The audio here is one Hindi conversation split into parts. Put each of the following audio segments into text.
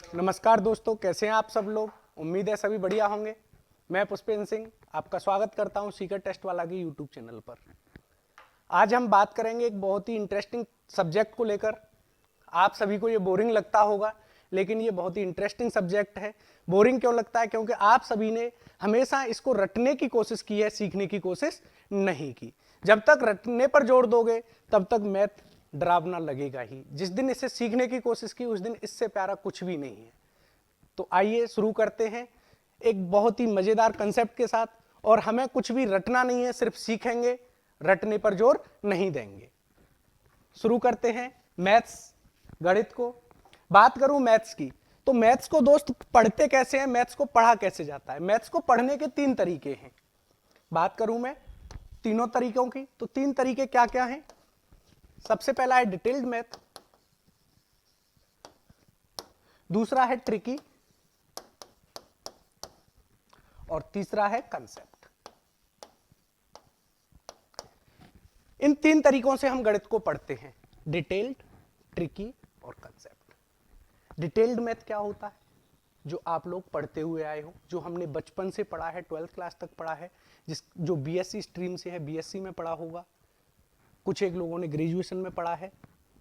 नमस्कार दोस्तों, कैसे हैं आप सब लोग। उम्मीद है सभी बढ़िया होंगे। मैं पुष्पेंद्र सिंह आपका स्वागत करता हूं सीकर टेस्ट वाला के यूट्यूब चैनल पर। आज हम बात करेंगे एक बहुत ही इंटरेस्टिंग सब्जेक्ट को लेकर। आप सभी को ये बोरिंग लगता होगा, लेकिन ये बहुत ही इंटरेस्टिंग सब्जेक्ट है। बोरिंग क्यों लगता है? क्योंकि आप सभी ने हमेशा इसको रटने की कोशिश की है, सीखने की कोशिश नहीं की। जब तक रटने पर जोर दोगे तब तक मैथ डरावना लगेगा ही। जिस दिन इसे सीखने की कोशिश की उस दिन इससे प्यारा कुछ भी नहीं है। तो आइए शुरू करते हैं एक बहुत ही मजेदार कंसेप्ट के साथ। और हमें कुछ भी रटना नहीं है, सिर्फ सीखेंगे, रटने पर जोर नहीं देंगे। शुरू करते हैं मैथ्स, गणित को। बात करूं मैथ्स की, तो मैथ्स को दोस्त पढ़ते कैसे हैं, मैथ्स को पढ़ा कैसे जाता है। मैथ्स को पढ़ने के 3 तरीके हैं। बात करूं मैं तीनों तरीकों की, तो 3 तरीके क्या क्या हैं। सबसे पहला है डिटेल्ड मैथ, दूसरा है ट्रिकी, और तीसरा है कंसेप्ट। इन 3 तरीकों से हम गणित को पढ़ते हैं, डिटेल्ड, ट्रिकी और कंसेप्ट। डिटेल्ड मैथ क्या होता है? जो आप लोग पढ़ते हुए आए हो, जो हमने बचपन से पढ़ा है, 12th क्लास तक पढ़ा है, जो बीएससी स्ट्रीम से है बीएससी में पढ़ा होगा, कुछ एक लोगों ने ग्रेजुएशन में पढ़ा है,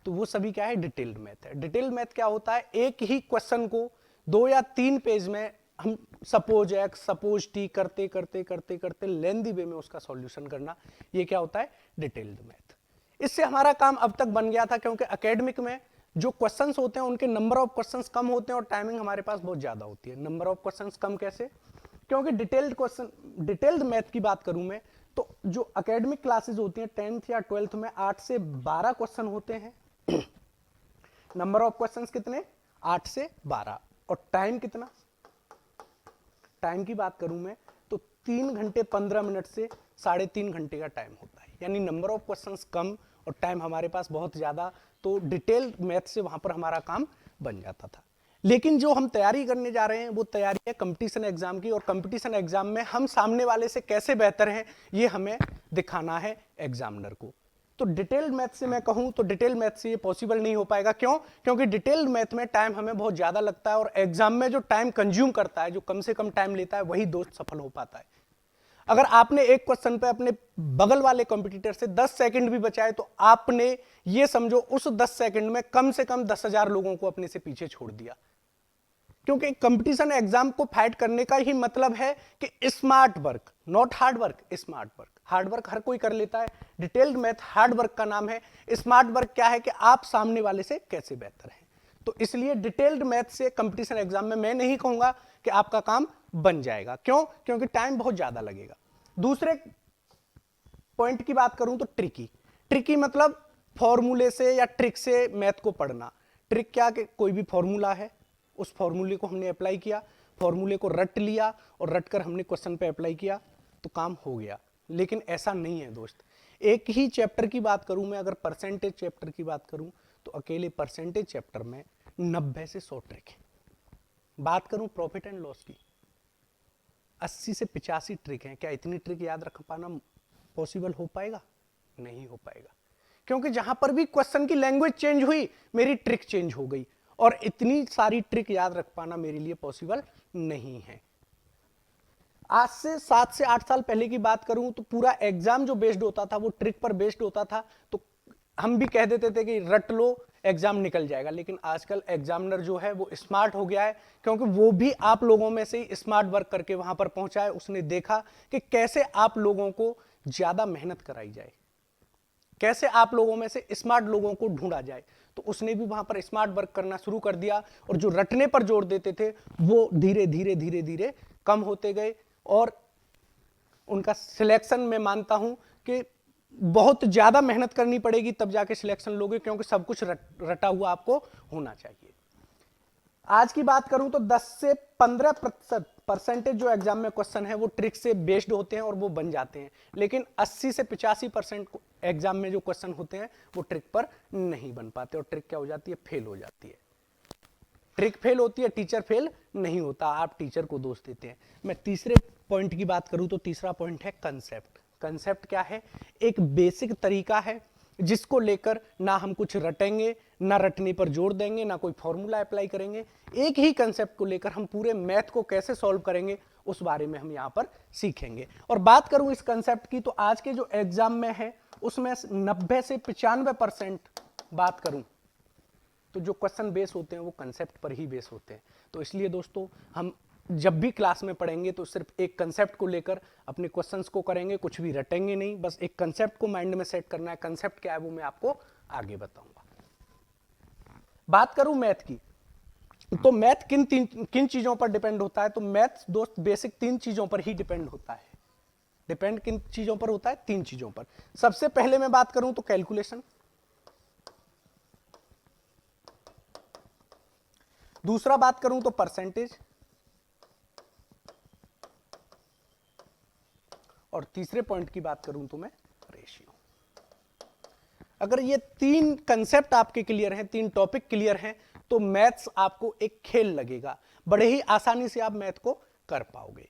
तो वो सभी क्या है, डिटेल्ड मैथ है। डिटेल्ड मैथ क्या होता है? एक ही क्वेश्चन को 2 या 3 पेज में हम सपोज एक्स सपोज टी करते करते करते करते लेंदी वे में उसका सॉल्यूशन करना, ये क्या होता है, डिटेल्ड मैथ। इससे हमारा काम अब तक बन गया था, क्योंकि एकेडमिक में जो क्वेश्चंस होते हैं उनके नंबर ऑफ क्वेश्चंस कम होते हैं और टाइमिंग हमारे पास बहुत ज्यादा होती है। नंबर ऑफ क्वेश्चंस कम कैसे? क्योंकि डिटेल्ड मैथ की बात करूं मैं, तो जो एकेडमिक क्लासेस होती हैं 10th या 12th में 8 से 12 क्वेश्चन होते हैं। नंबर ऑफ क्वेश्चंस कितने? 8 से 12। और टाइम कितना? टाइम की बात करूं मैं तो 3 घंटे 15 मिनट से 3.5 घंटे का टाइम होता है। यानी नंबर ऑफ क्वेश्चंस कम और टाइम हमारे पास बहुत ज्यादा। तो डिटेल्ड मैथ से वहां पर हमारा काम बन जाता था। लेकिन जो हम तैयारी करने जा रहे हैं वो तैयारी है कंपटीशन एग्जाम की। और कंपटीशन एग्जाम में हम सामने वाले से कैसे बेहतर हैं ये हमें दिखाना है एग्जामिनर को। तो डिटेल्ड मैथ से मैं कहूं तो डिटेल्ड मैथ से ये पॉसिबल नहीं हो पाएगा। क्यों? क्योंकि डिटेल्ड मैथ में टाइम हमें बहुत ज्यादा लगता है, और एग्जाम में जो टाइम कंज्यूम करता है, जो कम से कम टाइम लेता है, वही दोस्त सफल हो पाता है। अगर आपने एक क्वेश्चन पे अपने बगल वाले कॉम्पिटिटर से 10 सेकंड भी बचाए तो आपने ये समझो उस 10 सेकंड में कम से कम 10,000 लोगों को अपने से पीछे छोड़ दिया। क्योंकि कंपटीशन एग्जाम को फाइट करने का ही मतलब है कि smart work, not hard work, smart work. Hard work हर कोई कर लेता है, डिटेल्ड मैथ हार्ड वर्क का नाम है। स्मार्ट वर्क क्या है कि आप सामने वाले से कैसे बेहतर हैं। तो इसलिए डिटेल्ड मैथ से कंपटीशन एग्जाम में मैं नहीं कहूंगा कि आपका काम बन जाएगा। क्यों? क्योंकि टाइम बहुत ज्यादा लगेगा। दूसरे पॉइंट की बात करूं तो ट्रिकी। ट्रिकी मतलब फॉर्मूले से या ट्रिक से मैथ को पढ़ना। ट्रिक क्या कि कोई भी फॉर्मूला है, उस फॉर्मूले को हमने अप्लाई किया, फॉर्मूले को रट लिया और रट कर हमने क्वेश्चन पे अप्लाई किया तो काम हो गया। लेकिन ऐसा नहीं है दोस्त। एक ही चैप्टर की बात करूं मैं, अगर परसेंटेज चैप्टर की बात करूं तो अकेले परसेंटेज चैप्टर में 90 से 100 ट्रिक है। बात करूं प्रॉफिट एंड लॉस की, 80 से 85 ट्रिक हैं। क्या इतनी ट्रिक याद रख पाना पॉसिबल हो पाएगा? नहीं हो पाएगा। क्योंकि जहां पर भी क्वेश्चन की लैंग्वेज चेंज हुई, मेरी ट्रिक चेंज हो गई, और इतनी सारी ट्रिक याद रख पाना मेरे लिए पॉसिबल नहीं है। आज से 7 से 8 साल पहले की बात करूं तो पूरा एग्जाम जो बेस्ड होता था वो ट्रिक पर बेस्ड होता था। तो हम भी कह देते थे कि रट लो एग्जाम निकल जाएगा। लेकिन आजकल एग्जामिनर जो है वो स्मार्ट हो गया है, क्योंकि वो भी आप लोगों में से ही स्मार्ट वर्क करके वहां पर पहुंचा है। उसने देखा कि कैसे आप लोगों को ज्यादा मेहनत कराई जाए, कैसे आप लोगों में से स्मार्ट लोगों को ढूंढा जाए। तो उसने भी वहां पर स्मार्ट वर्क करना शुरू कर दिया, और जो रटने पर जोर देते थे वो धीरे धीरे धीरे धीरे कम होते गए। और उनका सिलेक्शन मैं मानता हूं कि बहुत ज्यादा मेहनत करनी पड़ेगी तब जाके सिलेक्शन लोगे, क्योंकि सब कुछ रटा हुआ आपको होना चाहिए। आज की बात करूं तो 10 से 15% परसेंटेज जो एग्जाम में क्वेश्चन है वो ट्रिक से बेस्ड होते हैं और वो बन जाते हैं। लेकिन 80 से 85% एग्जाम में जो क्वेश्चन होते हैं वो ट्रिक पर नहीं बन पाते, और ट्रिक क्या हो जाती है, फेल हो जाती है। ट्रिक फेल होती है, टीचर फेल नहीं होता। आप टीचर को दोष देते हैं। मैं तीसरे पॉइंट की बात करूं तो तीसरा पॉइंट है कंसेप्ट। कंसेप्ट क्या है? एक बेसिक तरीका है जिसको लेकर ना हम कुछ रटेंगे, ना रटने पर जोर देंगे, ना कोई फॉर्मूला अप्लाई करेंगे। एक ही कंसेप्ट को लेकर हम पूरे मैथ को कैसे सॉल्व करेंगे उस बारे में हम यहां पर सीखेंगे। और बात करूं इस कंसेप्ट की, तो आज के जो एग्जाम में है उसमें 90 से 95% बात करूं तो जो क्वेश्चन बेस होते हैं वो कंसेप्ट पर ही बेस होते हैं। तो इसलिए दोस्तों हम जब भी क्लास में पढ़ेंगे तो सिर्फ एक कंसेप्ट को लेकर अपने क्वेश्चंस को करेंगे, कुछ भी रटेंगे नहीं, बस एक कंसेप्ट को माइंड में सेट करना है। कंसेप्ट क्या है वो मैं आपको आगे बताऊंगा। बात करूं मैथ की, तो मैथ किन चीजों पर डिपेंड होता है? तो मैथ दोस्त बेसिक 3 चीजों पर ही डिपेंड होता है। डिपेंड किन चीजों पर होता है? 3 चीजों पर। सबसे पहले मैं बात करूं तो कैलकुलेशन, दूसरा बात करूं तो परसेंटेज, और तीसरे पॉइंट की बात करूं तो मैं रेशियो। अगर ये 3 कंसेप्ट आपके क्लियर हैं, 3 टॉपिक क्लियर हैं, तो मैथ्स आपको एक खेल लगेगा, बड़े ही आसानी से आप मैथ को कर पाओगे।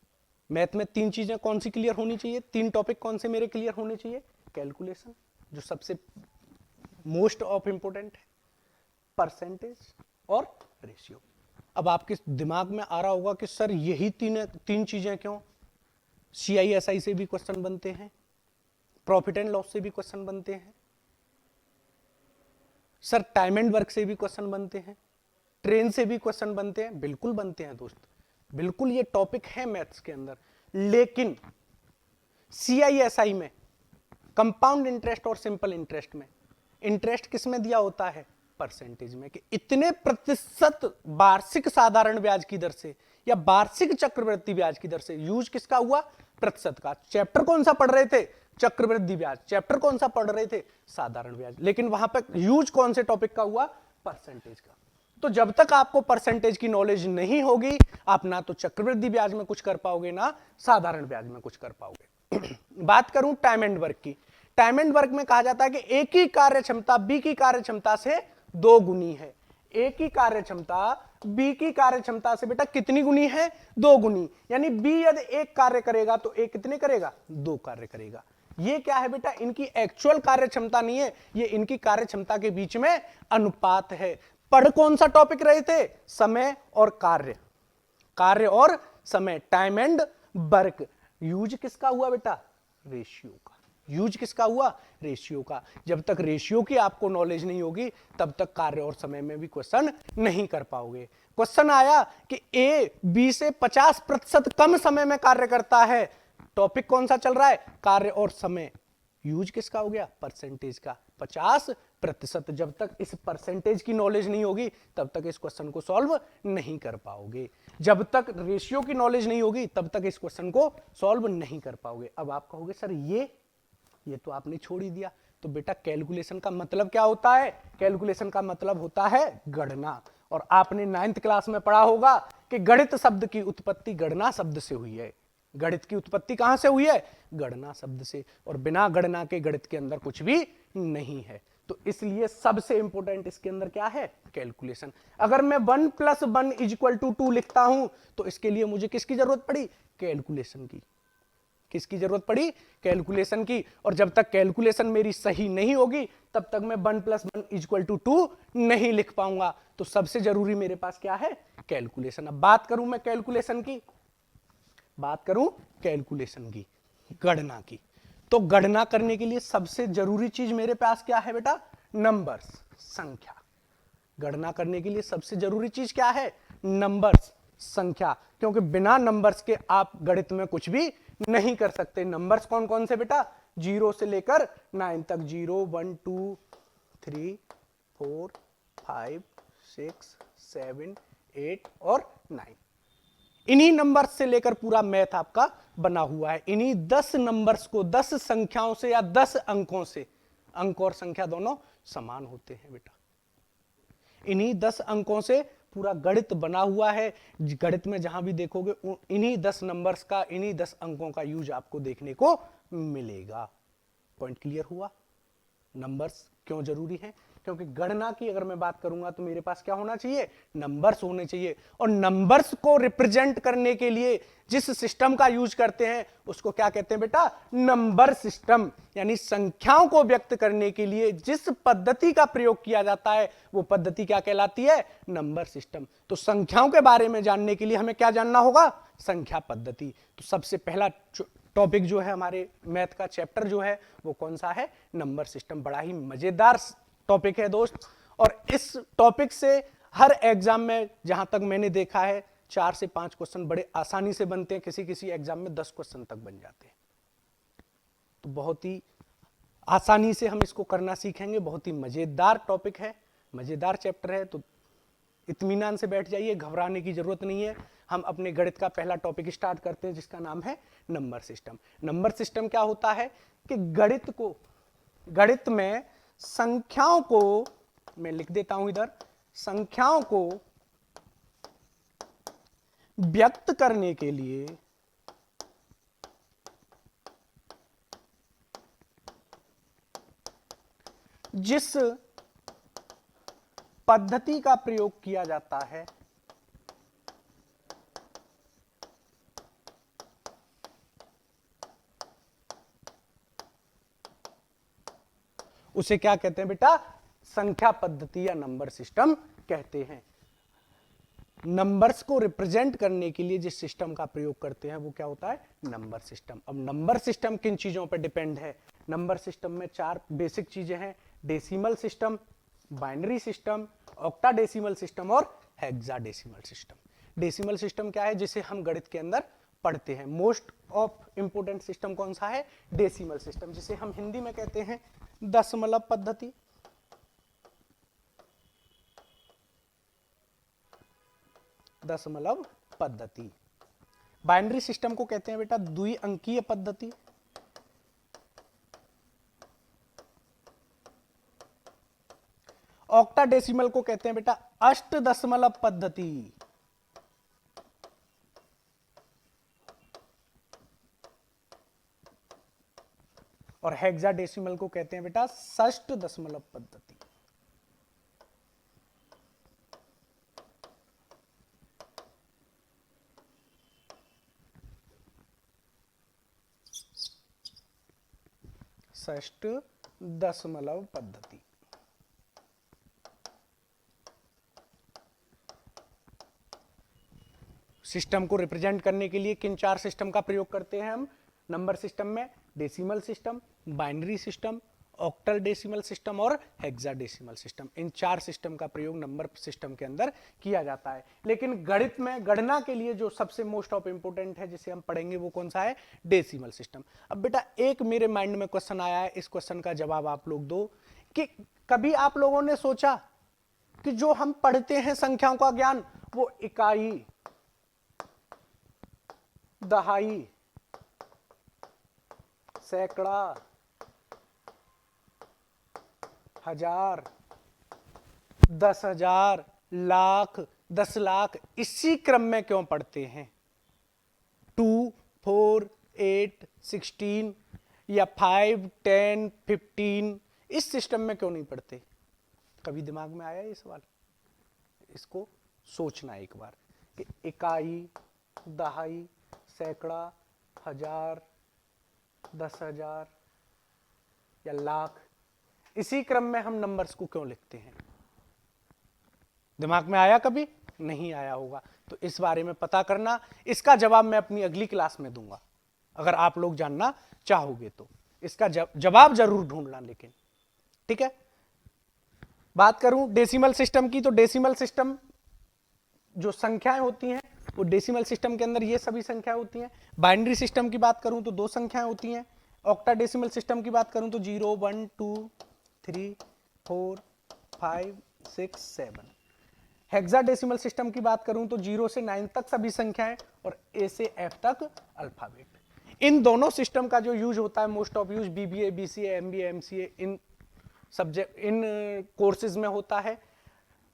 मैथ में 3 चीजें कौन सी क्लियर होनी चाहिए? 3 टॉपिक कौन से मेरे क्लियर होने चाहिए? कैलकुलेशन जो सबसे मोस्ट ऑफ इंपोर्टेंट है, परसेंटेज और रेशियो। अब आपके दिमाग में आ रहा होगा कि सर यही 3 चीजें क्यों? CISI से भी क्वेश्चन बनते हैं, प्रॉफिट एंड लॉस से भी क्वेश्चन बनते हैं, सर टाइम एंड वर्क से भी क्वेश्चन बनते हैं, ट्रेन से भी क्वेश्चन बनते हैं। बिल्कुल बनते हैं दोस्त, बिल्कुल ये टॉपिक है मैथ्स के अंदर। लेकिन CISI में कंपाउंड इंटरेस्ट और सिंपल इंटरेस्ट में इंटरेस्ट किस में दिया होता है? परसेंटेज में, कि इतने प्रतिशत वार्षिक साधारण ब्याज की दर से या वार्षिक चक्रवृद्धि ब्याज की दर से। यूज किसका हुआ? प्रतिशत का। चैप्टर कौन सा पढ़ रहे थे? चक्रवृद्धि ब्याज। चैप्टर कौन सा पढ़ रहे थे? साधारण ब्याज। लेकिन वहां पर यूज कौन से टॉपिक का हुआ? परसेंटेज का। तो जब तक आपको परसेंटेज की नॉलेज नहीं होगी, आप ना तो चक्रवृद्धि ब्याज में कुछ कर पाओगे, ना साधारण ब्याज में कुछ कर पाओगे। बात करूं टाइम एंड वर्क की, टाइम एंड वर्क में कहा जाता है कि एक ही कार्य क्षमता बी की कार्य क्षमता से 2 गुनी है। एक ही कार्य क्षमता बी की कार्य क्षमता से बेटा कितनी गुनी है? 2 गुनी। यानी बी यदि एक कार्य करेगा तो ए कितने करेगा? 2 कार्य करेगा। ये क्या है बेटा? इनकी एक्चुअल कार्य क्षमता नहीं है, ये इनकी कार्य क्षमता के बीच में अनुपात है। पढ़ कौन सा टॉपिक रहे थे? समय और कार्य, कार्य और समय, टाइम एंड वर्क। यूज किसका हुआ बेटा? रेशियो का। यूज किसका हुआ? रेशियो का। जब तक रेशियो की आपको नॉलेज नहीं होगी तब तक कार्य और समय में भी क्वेश्चन नहीं कर पाओगे। क्वेश्चन आया कि ए बी से 50% कम समय में कार्य करता है, टॉपिक कौन सा चल रहा है? कार्य और समय। यूज किसका हो गया? परसेंटेज का। 50%। जब तक इस परसेंटेज की नॉलेज नहीं होगी तब तक इस क्वेश्चन को सॉल्व नहीं कर पाओगे। जब तक रेशियो की नॉलेज नहीं होगी तब तक इस क्वेश्चन को सॉल्व नहीं कर पाओगे। अब आप कहोगे सर ये तो आपने छोड़ ही दिया, तो बेटा कैलकुलेशन का मतलब क्या होता है? कैलकुलेशन का मतलब होता है गणना। और आपने 9th क्लास में पढ़ा होगा कि गणित शब्द की उत्पत्ति गणना शब्द से हुई है। गणित की उत्पत्ति कहां से हुई है? गणना शब्द से। और बिना गणना के गणित के अंदर कुछ भी नहीं है। तो इसलिए सबसे इंपॉर्टेंट इसके अंदर क्या है? कैलकुलेशन। अगर मैं 1 + 1 = 2 लिखता हूं तो इसके लिए मुझे किसकी जरूरत पड़ी? कैलकुलेशन की। किसकी जरूरत पड़ी? कैलकुलेशन की। और जब तक कैलकुलेशन मेरी सही नहीं होगी तब तक मैं 1 + 1 = 2 नहीं लिख पाऊंगा। तो सबसे जरूरी मेरे पास क्या है? कैलकुलेशन। अब बात करूं मैं कैलकुलेशन की, बात करूं कैलकुलेशन की, गणना की, तो गणना करने के लिए सबसे जरूरी चीज मेरे पास क्या है बेटा? नंबर्स, संख्या। गणना करने के लिए सबसे जरूरी चीज क्या है? नंबर्स, संख्या। क्योंकि बिना नंबर्स के आप गणित में कुछ भी नहीं कर सकते। नंबर्स कौन कौन से बेटा? 0 से लेकर 9 तक। 0 1 2 3 4 5 6 7 8 और 9। इन्हीं नंबर्स से लेकर पूरा मैथ आपका बना हुआ है। इन्हीं 10 नंबर्स को 10 संख्याओं से या 10 अंकों से, अंक और संख्या दोनों समान होते हैं बेटा, इन्हीं 10 अंकों से पूरा गणित बना हुआ है। गणित में जहां भी देखोगे इन्हीं 10 नंबर्स का, इन्हीं 10 अंकों का यूज आपको देखने को मिलेगा। पॉइंट क्लियर हुआ? नंबर्स क्यों जरूरी है? क्योंकि गणना की अगर मैं बात करूंगा तो मेरे पास क्या होना चाहिए, नंबर्स होने चाहिए, और नंबर्स को रिप्रेजेंट करने के लिए जिस सिस्टम का यूज करते हैं उसको क्या कहते हैं बेटा, नंबर सिस्टम। यानी संख्याओं को व्यक्त करने के लिए जिस पद्धति का प्रयोग किया जाता है वो पद्धति क्या कहलाती है, नंबर सिस्टम। तो संख्याओं के बारे में जानने के लिए हमें क्या जानना होगा, संख्या पद्धति। तो सबसे पहला टॉपिक जो है हमारे मैथ का चैप्टर जो है वो कौन सा है, नंबर सिस्टम। बड़ा ही मजेदार टॉपिक है दोस्त, और इस टॉपिक से हर एग्जाम में जहां तक मैंने देखा है 4 से 5 क्वेश्चन बड़े आसानी से बनते हैं, किसी किसी एग्जाम में 10 क्वेश्चन तक बन जाते हैं। तो बहुत ही आसानी से हम इसको करना सीखेंगे, बहुत ही मजेदार टॉपिक है, मजेदार चैप्टर है। तो इत्मीनान से बैठ जाइए, घबराने की जरूरत नहीं है। हम अपने गणित का पहला टॉपिक स्टार्ट करते हैं जिसका नाम है नंबर सिस्टम। नंबर सिस्टम क्या होता है कि गणित में संख्याओं को, मैं लिख देता हूं इधर, संख्याओं को व्यक्त करने के लिए जिस पद्धति का प्रयोग किया जाता है उसे क्या कहते हैं बेटा, संख्या पद्धति या नंबर सिस्टम कहते हैं। नंबर्स को रिप्रेजेंट करने के लिए जिस सिस्टम का प्रयोग करते हैं वो क्या होता है, नंबर सिस्टम। अब नंबर सिस्टम किन चीजों पर डिपेंड है, नंबर सिस्टम में 4 बेसिक चीजें हैं, decimal system, binary system, octadecimal system और हेक्साडेसिमल सिस्टम। डेसिमल सिस्टम क्या है, जिसे हम गणित के अंदर पढ़ते हैं। मोस्ट ऑफ इंपोर्टेंट सिस्टम कौन सा है, डेसिमल सिस्टम, जिसे हम हिंदी में कहते हैं दशमलव पद्धति। दशमलव पद्धति। बाइनरी सिस्टम को कहते हैं बेटा द्विअंकीय पद्धति। ऑक्टाडेसिमल को कहते हैं बेटा अष्ट दशमलव पद्धति। और हेक्साडेसिमल को कहते हैं बेटा षष्ठ दशमलव पद्धति। षष्ठ दशमलव पद्धति। सिस्टम को रिप्रेजेंट करने के लिए किन 4 सिस्टम का प्रयोग करते हैं हम नंबर सिस्टम में, decimal system, binary system, octal decimal system और हेक्साडेसिमल सिस्टम। इन 4 सिस्टम का प्रयोग नंबर सिस्टम के अंदर किया जाता है। लेकिन गणित में गणना के लिए जो सबसे मोस्ट ऑफ इंपोर्टेंट है जिसे हम पढ़ेंगे वो कौन सा है, डेसिमल सिस्टम। अब बेटा एक मेरे माइंड में क्वेश्चन आया है, इस क्वेश्चन का जवाब आप लोग दो कि कभी आप लोगों ने सोचा कि जो हम पढ़ते हैं संख्याओं का ज्ञान वो इकाई, दहाई, सैकड़ा, हजार, 10,000, लाख, 10 लाख इसी क्रम में क्यों पढ़ते हैं, 2, 4, 8, 16 या 5, 10, 15 इस सिस्टम में क्यों नहीं पढ़ते? कभी दिमाग में आया ये सवाल? इसको सोचना एक बार कि इकाई, दहाई, सैकड़ा, हजार, 10,000 या लाख इसी क्रम में हम नंबर्स को क्यों लिखते हैं? दिमाग में आया कभी? नहीं आया होगा। तो इस बारे में पता करना, इसका जवाब मैं अपनी अगली क्लास में दूंगा। अगर आप लोग जानना चाहोगे तो इसका जवाब जरूर ढूंढना, लेकिन ठीक है। बात करूं डेसिमल सिस्टम की, तो डेसिमल सिस्टम जो संख्याएं होती हैं वो डेसिमल सिस्टम के अंदर ये सभी संख्याएं होती हैं। बाइनरी सिस्टम की बात करूं तो 2 संख्याएं होती हैं। ऑक्टाडेसिमल सिस्टम की बात करूं तो 0, 1, 2, 3, 4, 5, 6, 7। हेक्साडेसिमल सिस्टम की बात करूं तो 0 से 9 तक सभी संख्याएं और A से F तक अल्फाबेट। इन दोनों सिस्टम का जो यूज होता है, most of use BBA, BCA, MBA, MCA in subject, in courses में होता है।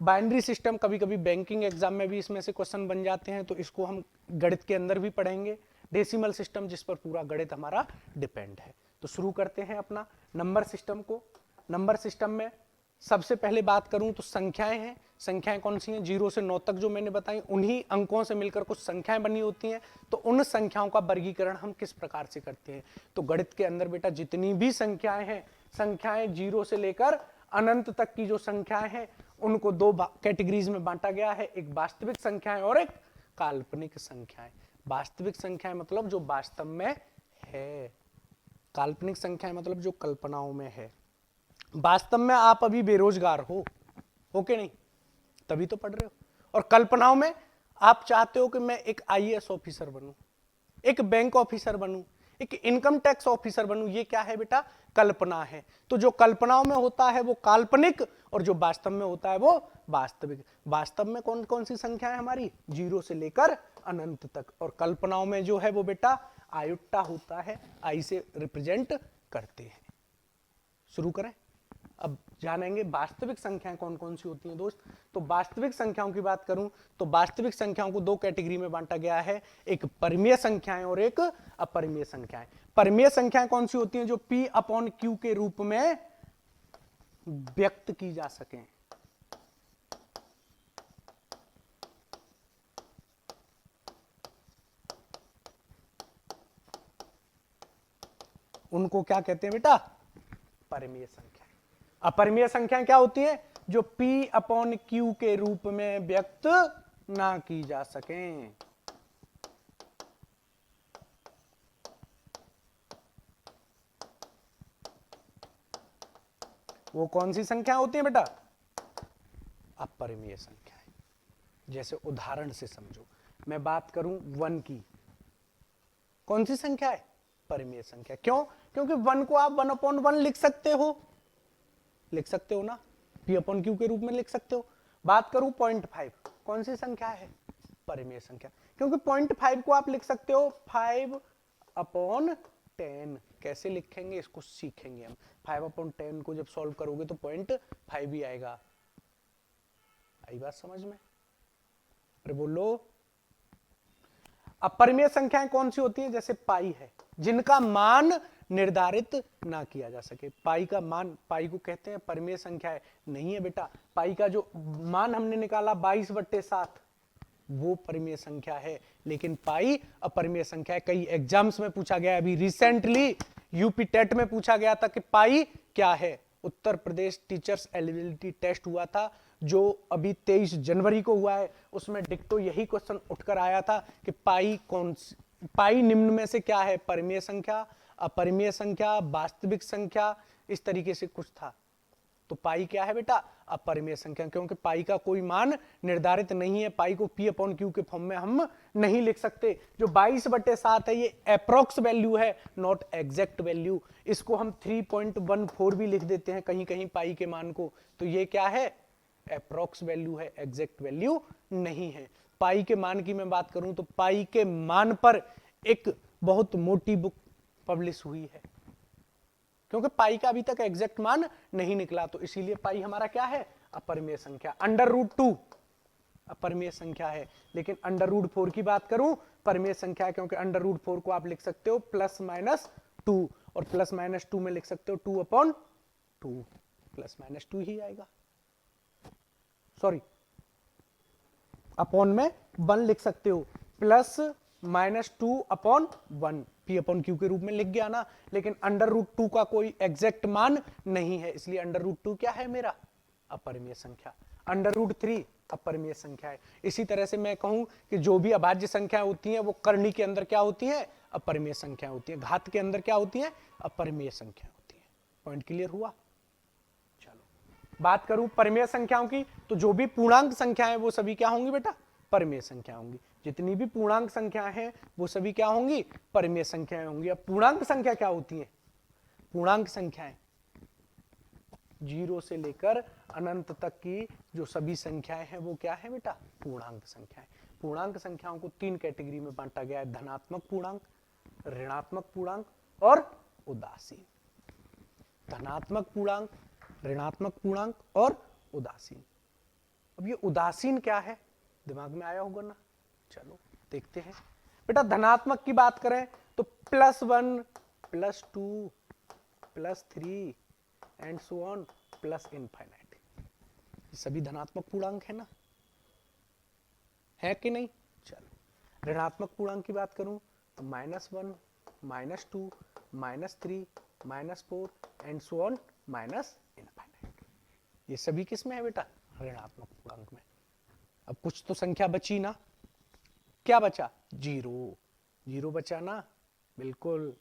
बाइनरी सिस्टम कभी कभी बैंकिंग एग्जाम में भी इसमें से क्वेश्चन बन जाते हैं, तो इसको हम गणित के अंदर भी पढ़ेंगे। डेसिमल सिस्टम जिस पर पूरा गणित हमारा डिपेंड है। तो शुरू करते हैं अपना नंबर सिस्टम को। नंबर सिस्टम में सबसे पहले बात करूं तो संख्याएं हैं। संख्याएं कौन सी हैं? 0 से 9 तक जो मैंने बताई, उन्हीं अंकों से मिलकर कुछ संख्याएं बनी होती हैं। तो उन संख्याओं का वर्गीकरण हम किस प्रकार से करते हैं? तो गणित के अंदर बेटा जितनी भी संख्याएं हैं, संख्याएं 0 से लेकर अनंत तक की जो संख्याएं हैं, उनको दो कैटेगरीज में बांटा गया है, एक वास्तविक संख्याएं और एक काल्पनिक संख्याएं। वास्तविक संख्याएं मतलब जो वास्तव में है, काल्पनिक संख्याएं मतलब जो कल्पनाओं में है। वास्तव में आप अभी बेरोजगार हो कि नहीं, तभी तो पढ़ रहे हो। और कल्पनाओं में आप चाहते हो कि मैं एक आईएएस ऑफिसर बनूं, एक बैंक ऑफिसर बनूं, एक इनकम टैक्स ऑफिसर बनूं। ये क्या है बेटा? कल्पना है। तो जो कल्पनाओं में होता है वो काल्पनिक, और जो वास्तव में होता है वो वास्तविक। वास्तव में कौन कौन सी संख्या है हमारी? 0 से लेकर अनंत तक। और कल्पनाओं में जो है वो बेटा आयुट्टा होता है, आई से रिप्रेजेंट करते हैं। शुरू करें। अब जानेंगे वास्तविक संख्याएं कौन कौन सी होती हैं दोस्त। तो वास्तविक संख्याओं की बात करूं तो वास्तविक संख्याओं को दो कैटेगरी में बांटा गया है, एक परिमेय संख्याएं और एक अपरिमेय संख्याएं। परिमेय संख्याएं कौन सी होती हैं? जो P अपॉन Q के रूप में व्यक्त की जा सकें। उनको क्या कहते हैं बेटा? परिमेय संख्याएं। अपरिमेय संख्याएं क्या होती हैं? जो P अपॉन Q के रूप में व्यक्त ना की जा सकें। वो कौन सी संख्या होती है बेटा? अपरिमेय संख्याएं। जैसे उदाहरण से समझो, मैं बात करूं 1 की, कौन सी संख्या है? परिमेय संख्या। क्यों? क्योंकि 1 को आप 1/1 लिख सकते हो, लिख सकते हो ना, P अपॉन Q के रूप में लिख सकते हो। बात करूं 0.5, कौन सी संख्या है? परिमेय संख्या। क्योंकि 0.5 को आप लिख सकते हो 5/10। कैसे लिखेंगे इसको सीखेंगे हम। 5/10 को जब सॉल्व करोगे तो 0.5 ही आएगा। आई बात समझ में? अरे बोलो। अपरिमेय संख्याएं कौन सी होती हैं? जैसे पाई है, जिनका मान निर्धारित ना किया जा सके। पाई का मान, पाई को कहते हैं परिमेय संख्या है? नहीं है बेटा। पाई का जो मान हमने निकाला 22/7, वो परिमेय संख्या है। लेकिन पाई अपरिमेय संख्या है। कई एग्जाम्स में पूछा गया, अभी रिसेंटली यूपी टेट में पूछा गया था कि पाई क्या है। Uttar Pradesh teachers eligibility test हुआ था, जो अभी 23 जनवरी को हुआ है। उसमें डिक्टो यही क्वेश्चन उठकर आया था कि पाई कौन सी, पाई निम्न में से क्या है? परिमेय संख्या, अपरिमेय संख्या, वास्तविक संख्या, इस तरीके से कुछ था। तो पाई क्या है बेटा? अपरिमेय संख्या। क्योंकि पाई का कोई मान निर्धारित नहीं है। पाई को P अपॉन Q के फॉर्म में हम नहीं लिख सकते। जो 22/7 है ये अप्रोक्स वैल्यू है, नॉट एग्जैक्ट वैल्यू। इसको हम 3.14 भी लिख देते हैं कहीं कहीं पाई के मान को। तो ये क्या है? अप्रोक्स वैल्यू है, एग्जैक्ट वैल्यू नहीं है। पाई के मान की मैं बात करूं तो पाई के मान पर एक बहुत मोटी बुक पब्लिश हुई है, क्योंकि पाई का अभी तक एग्जैक्ट मान नहीं निकला। तो इसीलिए पाई हमारा क्या है? अपरिमेय संख्या। √2 अपरिमेय संख्या है। लेकिन √4 की बात करूं, परिमेय संख्या है, क्योंकि √4 को आप लिख सकते हो +-2, और +-2 में लिख सकते हो 2/2, +-2 ही आएगा। सॉरी, अपॉन में 1 लिख सकते हो, +-2/1 P अपॉन Q के रूप में लिख गया ना। लेकिन √2 का कोई एग्जैक्ट मान नहीं है, इसलिए √2 क्या है मेरा? अपरिमेय संख्या। √3 अपरिमेय संख्या है। इसी तरह से मैं कहूं कि जो भी अभाज्य संख्या होती हैं वो करनी के अंदर क्या होती है? अपरिमेय संख्या होती है। घात के अंदर क्या होती है? अपरिमेय संख्या होती है। पॉइंट क्लियर हुआ? चलो बात करूं परिमेय संख्याओं की, तो जो भी पूर्णांक संख्याएं वो सभी क्या होंगी बेटा? परिमेय संख्या होंगी। जितनी भी पूर्णांक संख्याएं हैं वो सभी क्या होंगी? परिमेय संख्याएं होंगी। अब पूर्णांक संख्या क्या होती है? पूर्णांक संख्याएं 0 से लेकर अनंत तक की जो सभी संख्याएं हैं वो क्या है बेटा? पूर्णांक संख्याएं। पूर्णांक संख्याओं को 3 कैटेगरी में बांटा गया है, धनात्मक पूर्णांक, ऋणात्मक पूर्णांक और उदासीन। धनात्मक पूर्णांक, ऋणात्मक पूर्णांक और उदासीन। अब ये उदासीन क्या है? दिमाग में आया होगा ना? चलो देखते हैं। बेटा धनात्मक की बात करें तो +1, +2, +3 एंड सो ऑन +∞। ये सभी धनात्मक पूर्णांक है ना, है कि नहीं। चलो ऋणात्मक पूर्णांक की बात करूं तो -1, -2, -3, -4 एंड सो ऑन -इनफाइनाइट। ये सभी किस में है बेटा, ऋणात्मक पूर्णांक में। अब कुछ तो संख्या बची ना, क्या बचा, 0, 0 बचा ना, बिल्कुल।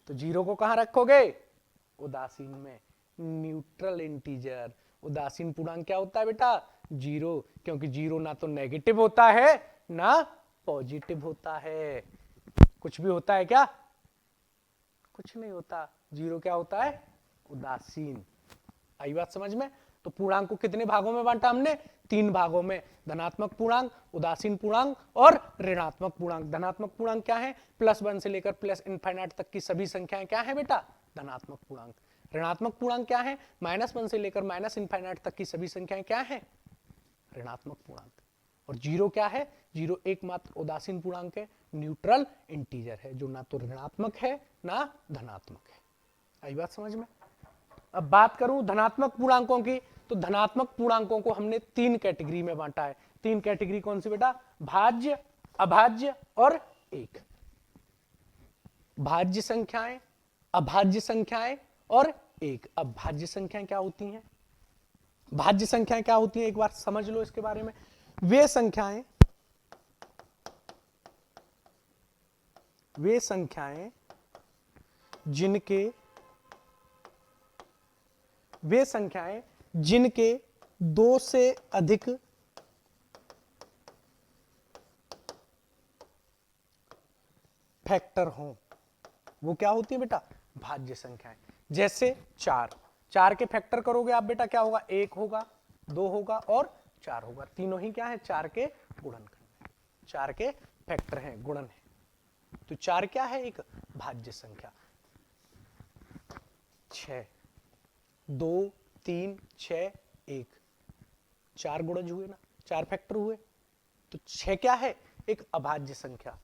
तो 0 को कहां रखोगे, उदासीन में, न्यूट्रल इंटीजर। उदासीन पूर्णांक क्या होता है बेटा, 0, क्योंकि 0 ना तो नेगेटिव होता है ना पॉजिटिव होता है। कुछ भी होता है क्या, कुछ नहीं होता। 0 क्या होता है, उदासीन। आई बात समझ में। तो पूर्णांक को कितने भागों में बांटा हमने, 3 भागों में, धनात्मक पूर्णांक, उदासीन पूर्णांक और ऋणात्मक पूर्णांक। धनात्मक पूर्णांक क्या है, +1 से लेकर +इनफाइनाइट तक की सभी संख्याएं क्या है बेटा, धनात्मक पूर्णांक। ऋणात्मक पूर्णांक क्या है, -1 से लेकर -इनफाइनाइट तक की सभी संख्याएं क्या है, ऋणात्मक पूर्णांक। और 0 क्या है, 0 एकमात्र उदासीन पूर्णांक है, न्यूट्रल इंटीजर है, जो ना तो ऋणात्मक है ना धनात्मक है। आई बात समझ में। अब बात करूं धनात्मक पूर्णांकों की, तो धनात्मक पूर्णांकों को हमने 3 कैटेगरी में बांटा है। 3 कैटेगरी कौन सी बेटा, भाज्य, अभाज्य और एक। भाज्य संख्याएं, अभाज्य संख्याएं और एक। अब भाज्य संख्याएं क्या होती हैं, भाज्य संख्याएं क्या होती हैं, एक बार समझ लो इसके बारे में। वे संख्याएं जिनके 2 से अधिक फैक्टर हों, वो क्या होती है बेटा, भाज्य संख्याएं। जैसे 4 के फैक्टर करोगे आप बेटा, क्या होगा, 1 होगा, 2 होगा और 4 होगा। तीनों ही क्या है, 4 के गुणनखंड है, 4 के फैक्टर हैं, गुणन है। तो 4 क्या है, एक भाज्य संख्या। 6, 2, 3, 6, 1, 4 गुणज हुए ना, 4 फैक्टर हुए। तो 6 क्या है, एक अभाज्य संख्या।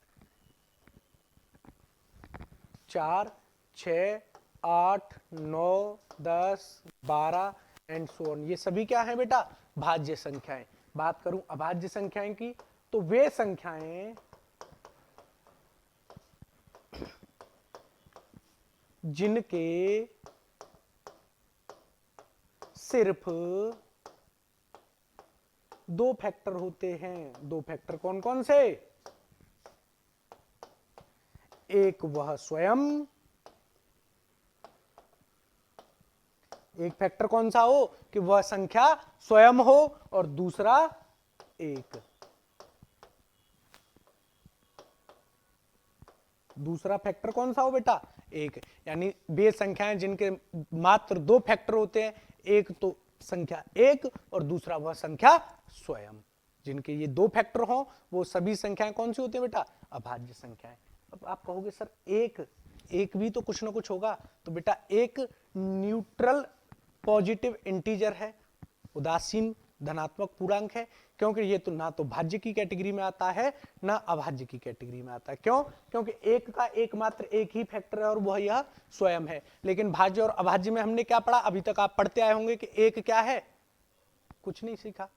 4, 6, 8, 9, 10, 12 एंड सो ऑन, ये सभी क्या है बेटा, भाज्य संख्याएं। बात करूं अभाज्य संख्याएं की, तो वे संख्याएं जिनके सिर्फ 2 फैक्टर होते हैं। 2 फैक्टर कौन कौन से, एक वह स्वयं, एक फैक्टर कौन सा हो कि वह संख्या स्वयं हो, और दूसरा एक, दूसरा फैक्टर कौन सा हो बेटा, एक। यानी वे संख्याएं जिनके मात्र 2 फैक्टर होते हैं, एक तो संख्या एक और दूसरा वह संख्या स्वयं। जिनके ये 2 फैक्टर हो वो सभी संख्याएं कौन सी होती है बेटा, अभाज्य संख्याएं। अब आप कहोगे सर एक भी तो कुछ ना कुछ होगा, तो बेटा एक न्यूट्रल पॉजिटिव इंटीजर है, उदासीन धनात्मक पूर्णांक है, क्योंकि ये तो ना तो भाज्य की कैटेगरी में आता है ना अभाज्य की कैटेगरी में आता है। क्यों, क्योंकि एक का एकमात्र एक ही फैक्टर है और वह यह स्वयं है। लेकिन भाज्य और अभाज्य में हमने क्या पढ़ा, अभी तक आप पढ़ते आए होंगे कि एक क्या है, कुछ नहीं सीखा,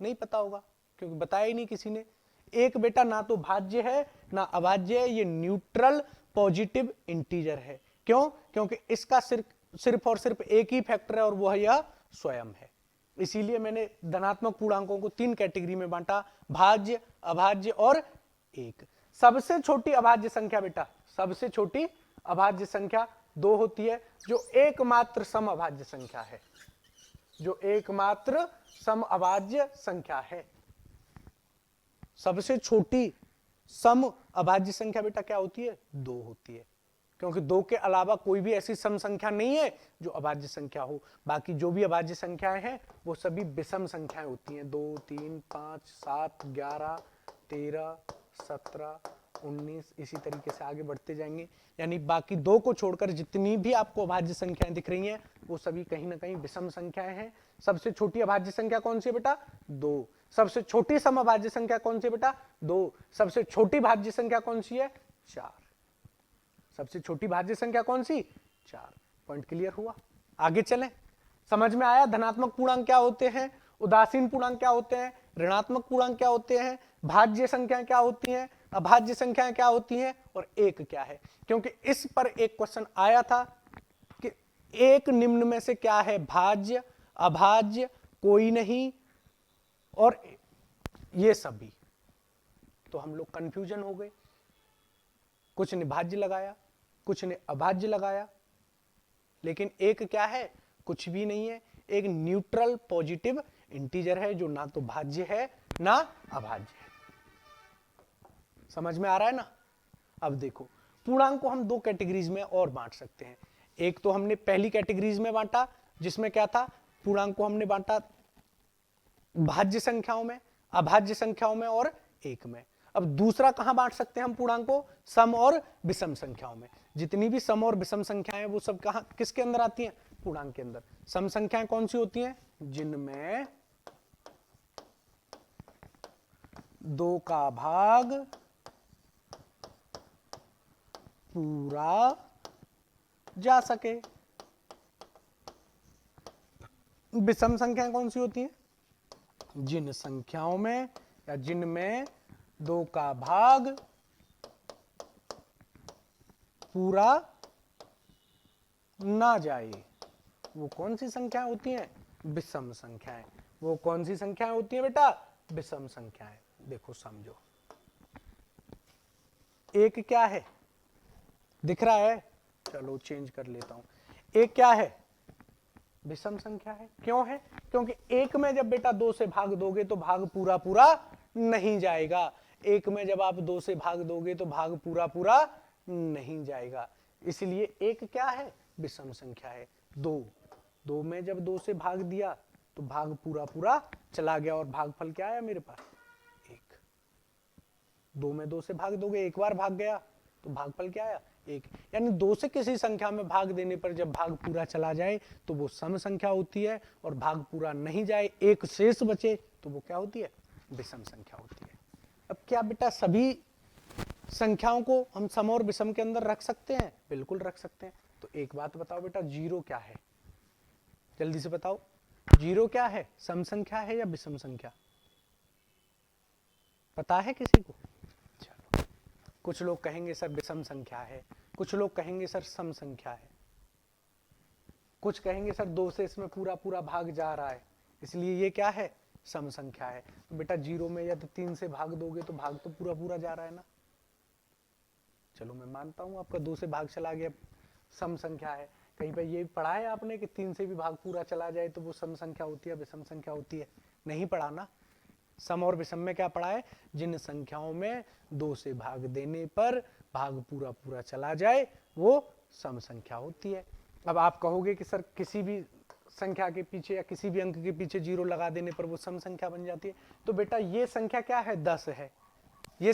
नहीं पता होगा क्योंकि बताया ही नहीं किसी ने। एक बेटा ना तो भाज्य है ना अभाज्य है, ये न्यूट्रल पॉजिटिव इंटीजर है। क्यों, क्योंकि इसका सिर्फ और सिर्फ एक ही फैक्टर है और वह यह स्वयं है। इसीलिए मैंने धनात्मक पूर्णांकों को 3 कैटेगरी में बांटा, भाज्य, अभाज्य और एक। सबसे छोटी अभाज्य संख्या बेटा, सबसे छोटी अभाज्य संख्या 2 होती है, जो एकमात्र सम अभाज्य संख्या है, जो एकमात्र सम अभाज्य संख्या है। सबसे छोटी सम अभाज्य संख्या बेटा क्या होती है, 2 होती है, क्योंकि 2 के अलावा कोई भी ऐसी सम संख्या नहीं है जो अभाज्य संख्या हो। बाकी जो भी अभाज्य संख्याएं हैं वो सभी विषम संख्याएं होती हैं, 2, 3, 5, 7, 11, 13, 17, 19, इसी तरीके से आगे बढ़ते जाएंगे। यानी बाकी 2 को छोड़कर जितनी भी आपको अभाज्य संख्याएं दिख रही हैं वो सभी कहीं ना कहीं विषम संख्याएं हैं। सबसे छोटी अभाज्य संख्या कौन सी है बेटा, 2। सबसे छोटी सम अभाज्य संख्या कौन सी है बेटा, 2। सबसे छोटी भाज्य संख्या कौन सी है, 4। सबसे छोटी भाज्य संख्या कौन सी, 4। पॉइंट क्लियर हुआ, आगे चलें। समझ में आया धनात्मक पूर्णांक क्या होते हैं उदासीन पूर्णांक क्या होते हैं, ऋणात्मक पूर्णांक क्या होते हैं, भाज्य संख्याएं क्या होती हैं, अभाज्य संख्याएं क्या होती हैं, और एक क्या है। क्योंकि इस पर एक क्वेश्चन आया था कि एक निम्न में से क्या है भाज्य, अभाज्य, कोई नहीं और ये सभी। तो हम लोग कंफ्यूजन हो गए, कुछ ने भाज्य लगाया, कुछ ने अभाज्य लगाया, लेकिन एक क्या है, कुछ भी नहीं है, एक न्यूट्रल पॉजिटिव इंटीजर है जो ना तो भाज्य है ना अभाज्य है। समझ में आ रहा है ना। अब देखो पूर्णांक को हम दो कैटेगरीज में और बांट सकते हैं। एक तो हमने पहली कैटेगरीज में बांटा जिसमें क्या था, पूर्णांक को हमने बांटा भाज्य संख्याओं में, अभाज्य संख्याओं में और एक में। अब दूसरा कहां बांट सकते हैं हम पूर्णांक को, सम और विषम संख्याओं में। जितनी भी सम और विषम संख्याएं वो सब कहां किसके अंदर आती हैं, पूर्णांक के अंदर। सम संख्याएं कौन सी होती हैं, जिनमें 2 का भाग पूरा जा सके। विषम संख्याएं कौन सी होती हैं, जिन संख्याओं में या जिनमें 2 का भाग पूरा ना जाए, वो कौन सी संख्याएं होती हैं, विषम संख्याएं। वो कौन सी संख्याएं होती हैं बेटा, विषम संख्याएं। देखो समझो, एक क्या है, दिख रहा है, चलो चेंज कर लेता हूं। एक क्या है, विषम संख्या है। क्यों है, क्योंकि एक में जब बेटा 2 से भाग दोगे तो भाग पूरा पूरा नहीं जाएगा। एक में जब आप 2 से भाग दोगे तो भाग पूरा पूरा नहीं जाएगा, इसलिए एक क्या है, विषम संख्या है। 2 में जब 2 से भाग दिया तो भाग पूरा पूरा चला गया और भागफल क्या आया मेरे पास, 1। 2 में 2 से भाग दोगे, एक बार भाग गया तो भागफल क्या आया, 1। यानी 2 से किसी संख्या में भाग देने पर जब भाग पूरा चला जाए तो वो सम संख्या होती है, और भाग पूरा नहीं जाए, एक शेष बचे, तो वो क्या होती है, विषम संख्या होती है। अब क्या बेटा सभी संख्याओं को हम सम और विषम के अंदर रख सकते हैं, बिल्कुल रख सकते हैं। तो एक बात बताओ बेटा, जीरो क्या है, जल्दी से बताओ, जीरो क्या है, सम संख्या है या विषम संख्या, पता है किसी को। चलो, कुछ लोग कहेंगे सर विषम संख्या है, कुछ लोग कहेंगे सर सम संख्या है, कुछ कहेंगे सर 2 से इसमें पूरा पूरा भाग जा रहा है इसलिए ये क्या है, सम संख्या है। तो बेटा जीरो में या तो 3 से भाग दोगे तो भाग तो पूरा पूरा जा रहा है ना। चलो मैं मानता हूं आपका 2 से भाग चला गया, सम संख्या है। कहीं पर ये पढ़ा है आपने कि 3 से भी भाग पूरा चला जाए तो वो सम संख्या होती है, विषम संख्या होती है, नहीं पढ़ा ना। सम और विषम में क्या पढ़ा है, जिन संख्याओं में 2 से भाग देने पर भाग पूरा पूरा चला जाए वो सम संख्या होती है। अब आप कहोगे कि सर किसी भी संख्या के पीछे या किसी भी अंक के पीछे 0 लगा देने पर वो सम संख्या बन जाती है। तो बेटा ये संख्या क्या है, 10 है। ये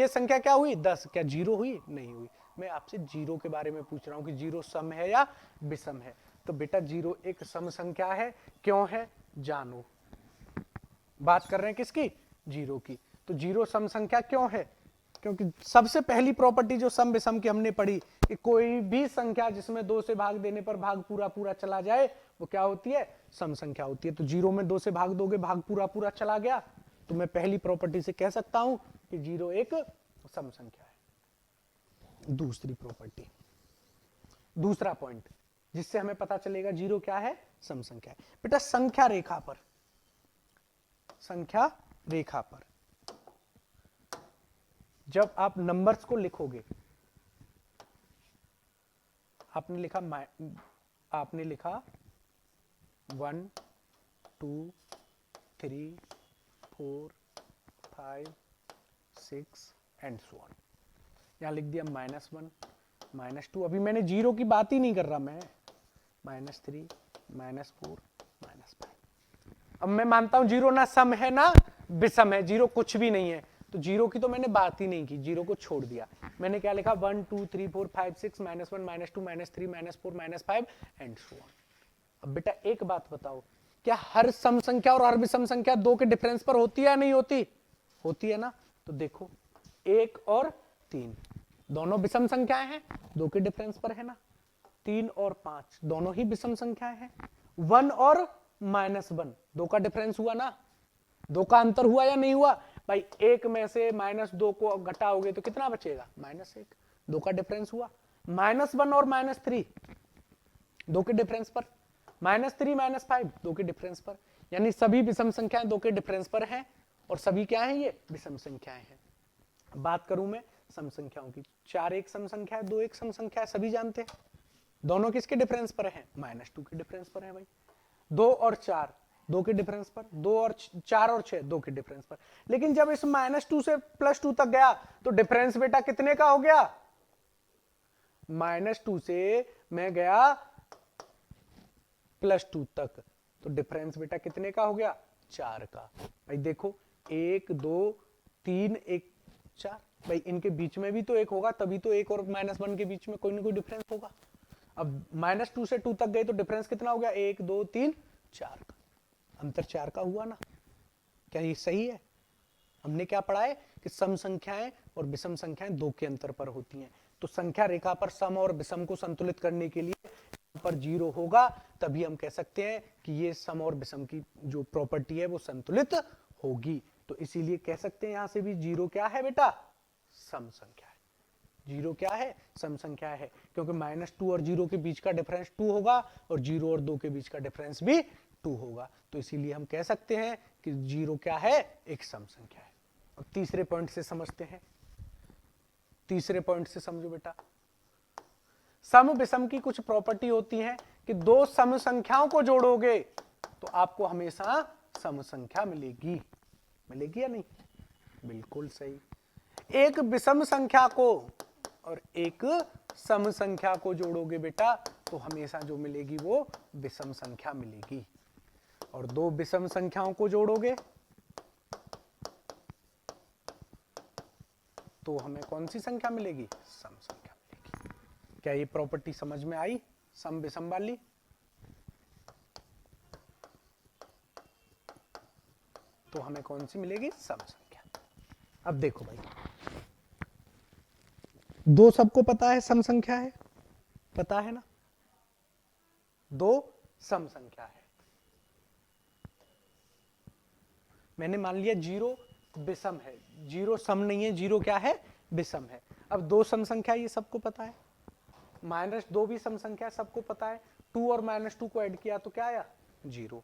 संख्या क्या हुई, 10। क्या 0 हुई, नहीं हुई। मैं आपसे 0 के बारे में पूछ रहा हूं कि 0 सम है या विषम है। तो बेटा 0 एक सम संख्या है। क्यों है, जानो। बात कर रहे हैं किसकी, 0 की। तो 0 सम संख्या क्यों है, क्योंकि सबसे पहली प्रॉपर्टी जो सम विषम की हमने पढ़ी कि कोई भी संख्या जिसमें 2 से भाग देने पर भाग पूरा पूरा चला जाए वो क्या होती है, सम संख्या होती है। तो 0 में 2 से भाग दोगे भाग पूरा पूरा चला गया, तो मैं पहली प्रॉपर्टी से कह सकता हूं कि 0 एक सम संख्या है। दूसरी प्रॉपर्टी, दूसरा पॉइंट जिससे हमें पता चलेगा 0 क्या है, सम संख्या है। बेटा संख्या रेखा पर, संख्या रेखा पर जब आप नंबर्स को लिखोगे, आपने लिखा 1 2 3 4 5 6 एंड सो ऑन। यहां लिख दिया -1 -2। अभी मैंने 0 की बात ही नहीं कर रहा, मैं -3 -4 -5। अब मैं मानता हूं 0 ना सम है ना विषम है, 0 कुछ भी नहीं है, तो 0 की तो मैंने बात ही नहीं की, 0 को छोड़ दिया। मैंने क्या लिखा 1 2 3 4 5 6 -1 -2 -3 -4 -5 एंड सो ऑन। अब बेटा एक बात बताओ, क्या हर सम संख्या और हर विषम संख्या 2 के डिफरेंस पर होती है या नहीं होती, होती है ना। तो देखो 1 और 3 दोनों विषम संख्याएं हैं, 2 के डिफरेंस पर है ना। 3 और 5 दोनों ही विषम संख्याएं हैं। 1 और -1, 2 का डिफरेंस हुआ ना, 2 का अंतर हुआ या नहीं हुआ भाई। 1 में से -2 को घटाओगे तो कितना बचेगा, -1, 2 का डिफरेंस हुआ। -1 और -3 2 के डिफरेंस पर, -3 -5 2 के डिफरेंस पर, यानी सभी विषम संख्याएं 2 के डिफरेंस पर हैं और सभी क्या हैं, ये विषम संख्याएं हैं। बात करूं मैं सम संख्याओं की, 4 एक सम संख्या है, 2 एक सम संख्या है, सभी जानते हैं। दोनों किसके डिफरेंस पर हैं, -2 के डिफरेंस पर है भाई। 2 और 4 2 के डिफरेंस पर, 2 और 4 और 6 2 के डिफरेंस पर। लेकिन जब इस -2 से +2 तक गया तो डिफरेंस बेटा कितने का हो गया, -2 से मैं गया +2 तक, तो डिफरेंस बेटा कितने का हो गया, 4 का। भाई देखो 1 2 3 1 4, भाई इनके बीच में भी तो 1 होगा, तभी तो 1 और -1 के बीच में कोई ना कोई डिफरेंस होगा। अब -2 से 2 तक गए तो डिफरेंस कितना हो गया, 1 2 3 4 का, अंतर 4 का हुआ ना। क्या ये सही है? हमने क्या पढ़ा है कि सम संख्याएं और विषम संख्याएं 2 के अंतर पर होती हैं। तो संख्या रेखा पर सम और विषम को संतुलित करने के लिए पर 0 होगा, तभी हम कह सकते हैं कि ये सम और विषम की जो प्रॉपर्टी है वो संतुलित होगी। तो इसीलिए कह सकते हैं यहां से भी 0 क्या है बेटा, सम संख्या है। 0 क्या है, सम संख्या है, क्योंकि -2 और 0 के बीच का डिफरेंस 2 होगा और 0 और 2 के बीच का डिफरेंस भी 2 होगा। तो इसीलिए हम कह सकते हैं कि 0 क्या है, एक सम संख्या है। अब तीसरे पॉइंट से समझते हैं, तीसरे पॉइंट से समझो बेटा। सम विषम की कुछ प्रॉपर्टी होती है कि 2 सम संख्याओं को जोड़ोगे तो आपको हमेशा सम संख्या मिलेगी, मिलेगी या नहीं, बिल्कुल सही। एक विषम संख्या को और एक सम संख्या को जोड़ोगे बेटा तो हमेशा जो मिलेगी वो विषम संख्या मिलेगी, और 2 विषम संख्याओं को जोड़ोगे तो हमें कौन सी संख्या मिलेगी, सम संख्या मिलेगी। क्या ये प्रॉपर्टी समझ में आई, सम विषम वाली? तो हमें कौन सी मिलेगी, सम संख्या। अब देखो भाई, 2 सबको पता है सम संख्या है, पता है ना, 2 सम संख्या है। मैंने मान लिया 0 विषम है, 0 सम नहीं है, 0 क्या है, विषम है। अब 2 सम संख्या ये सबको पता है, -2 भी सम संख्या सबको पता है। 2 और -2 को ऐड किया तो क्या आया, 0।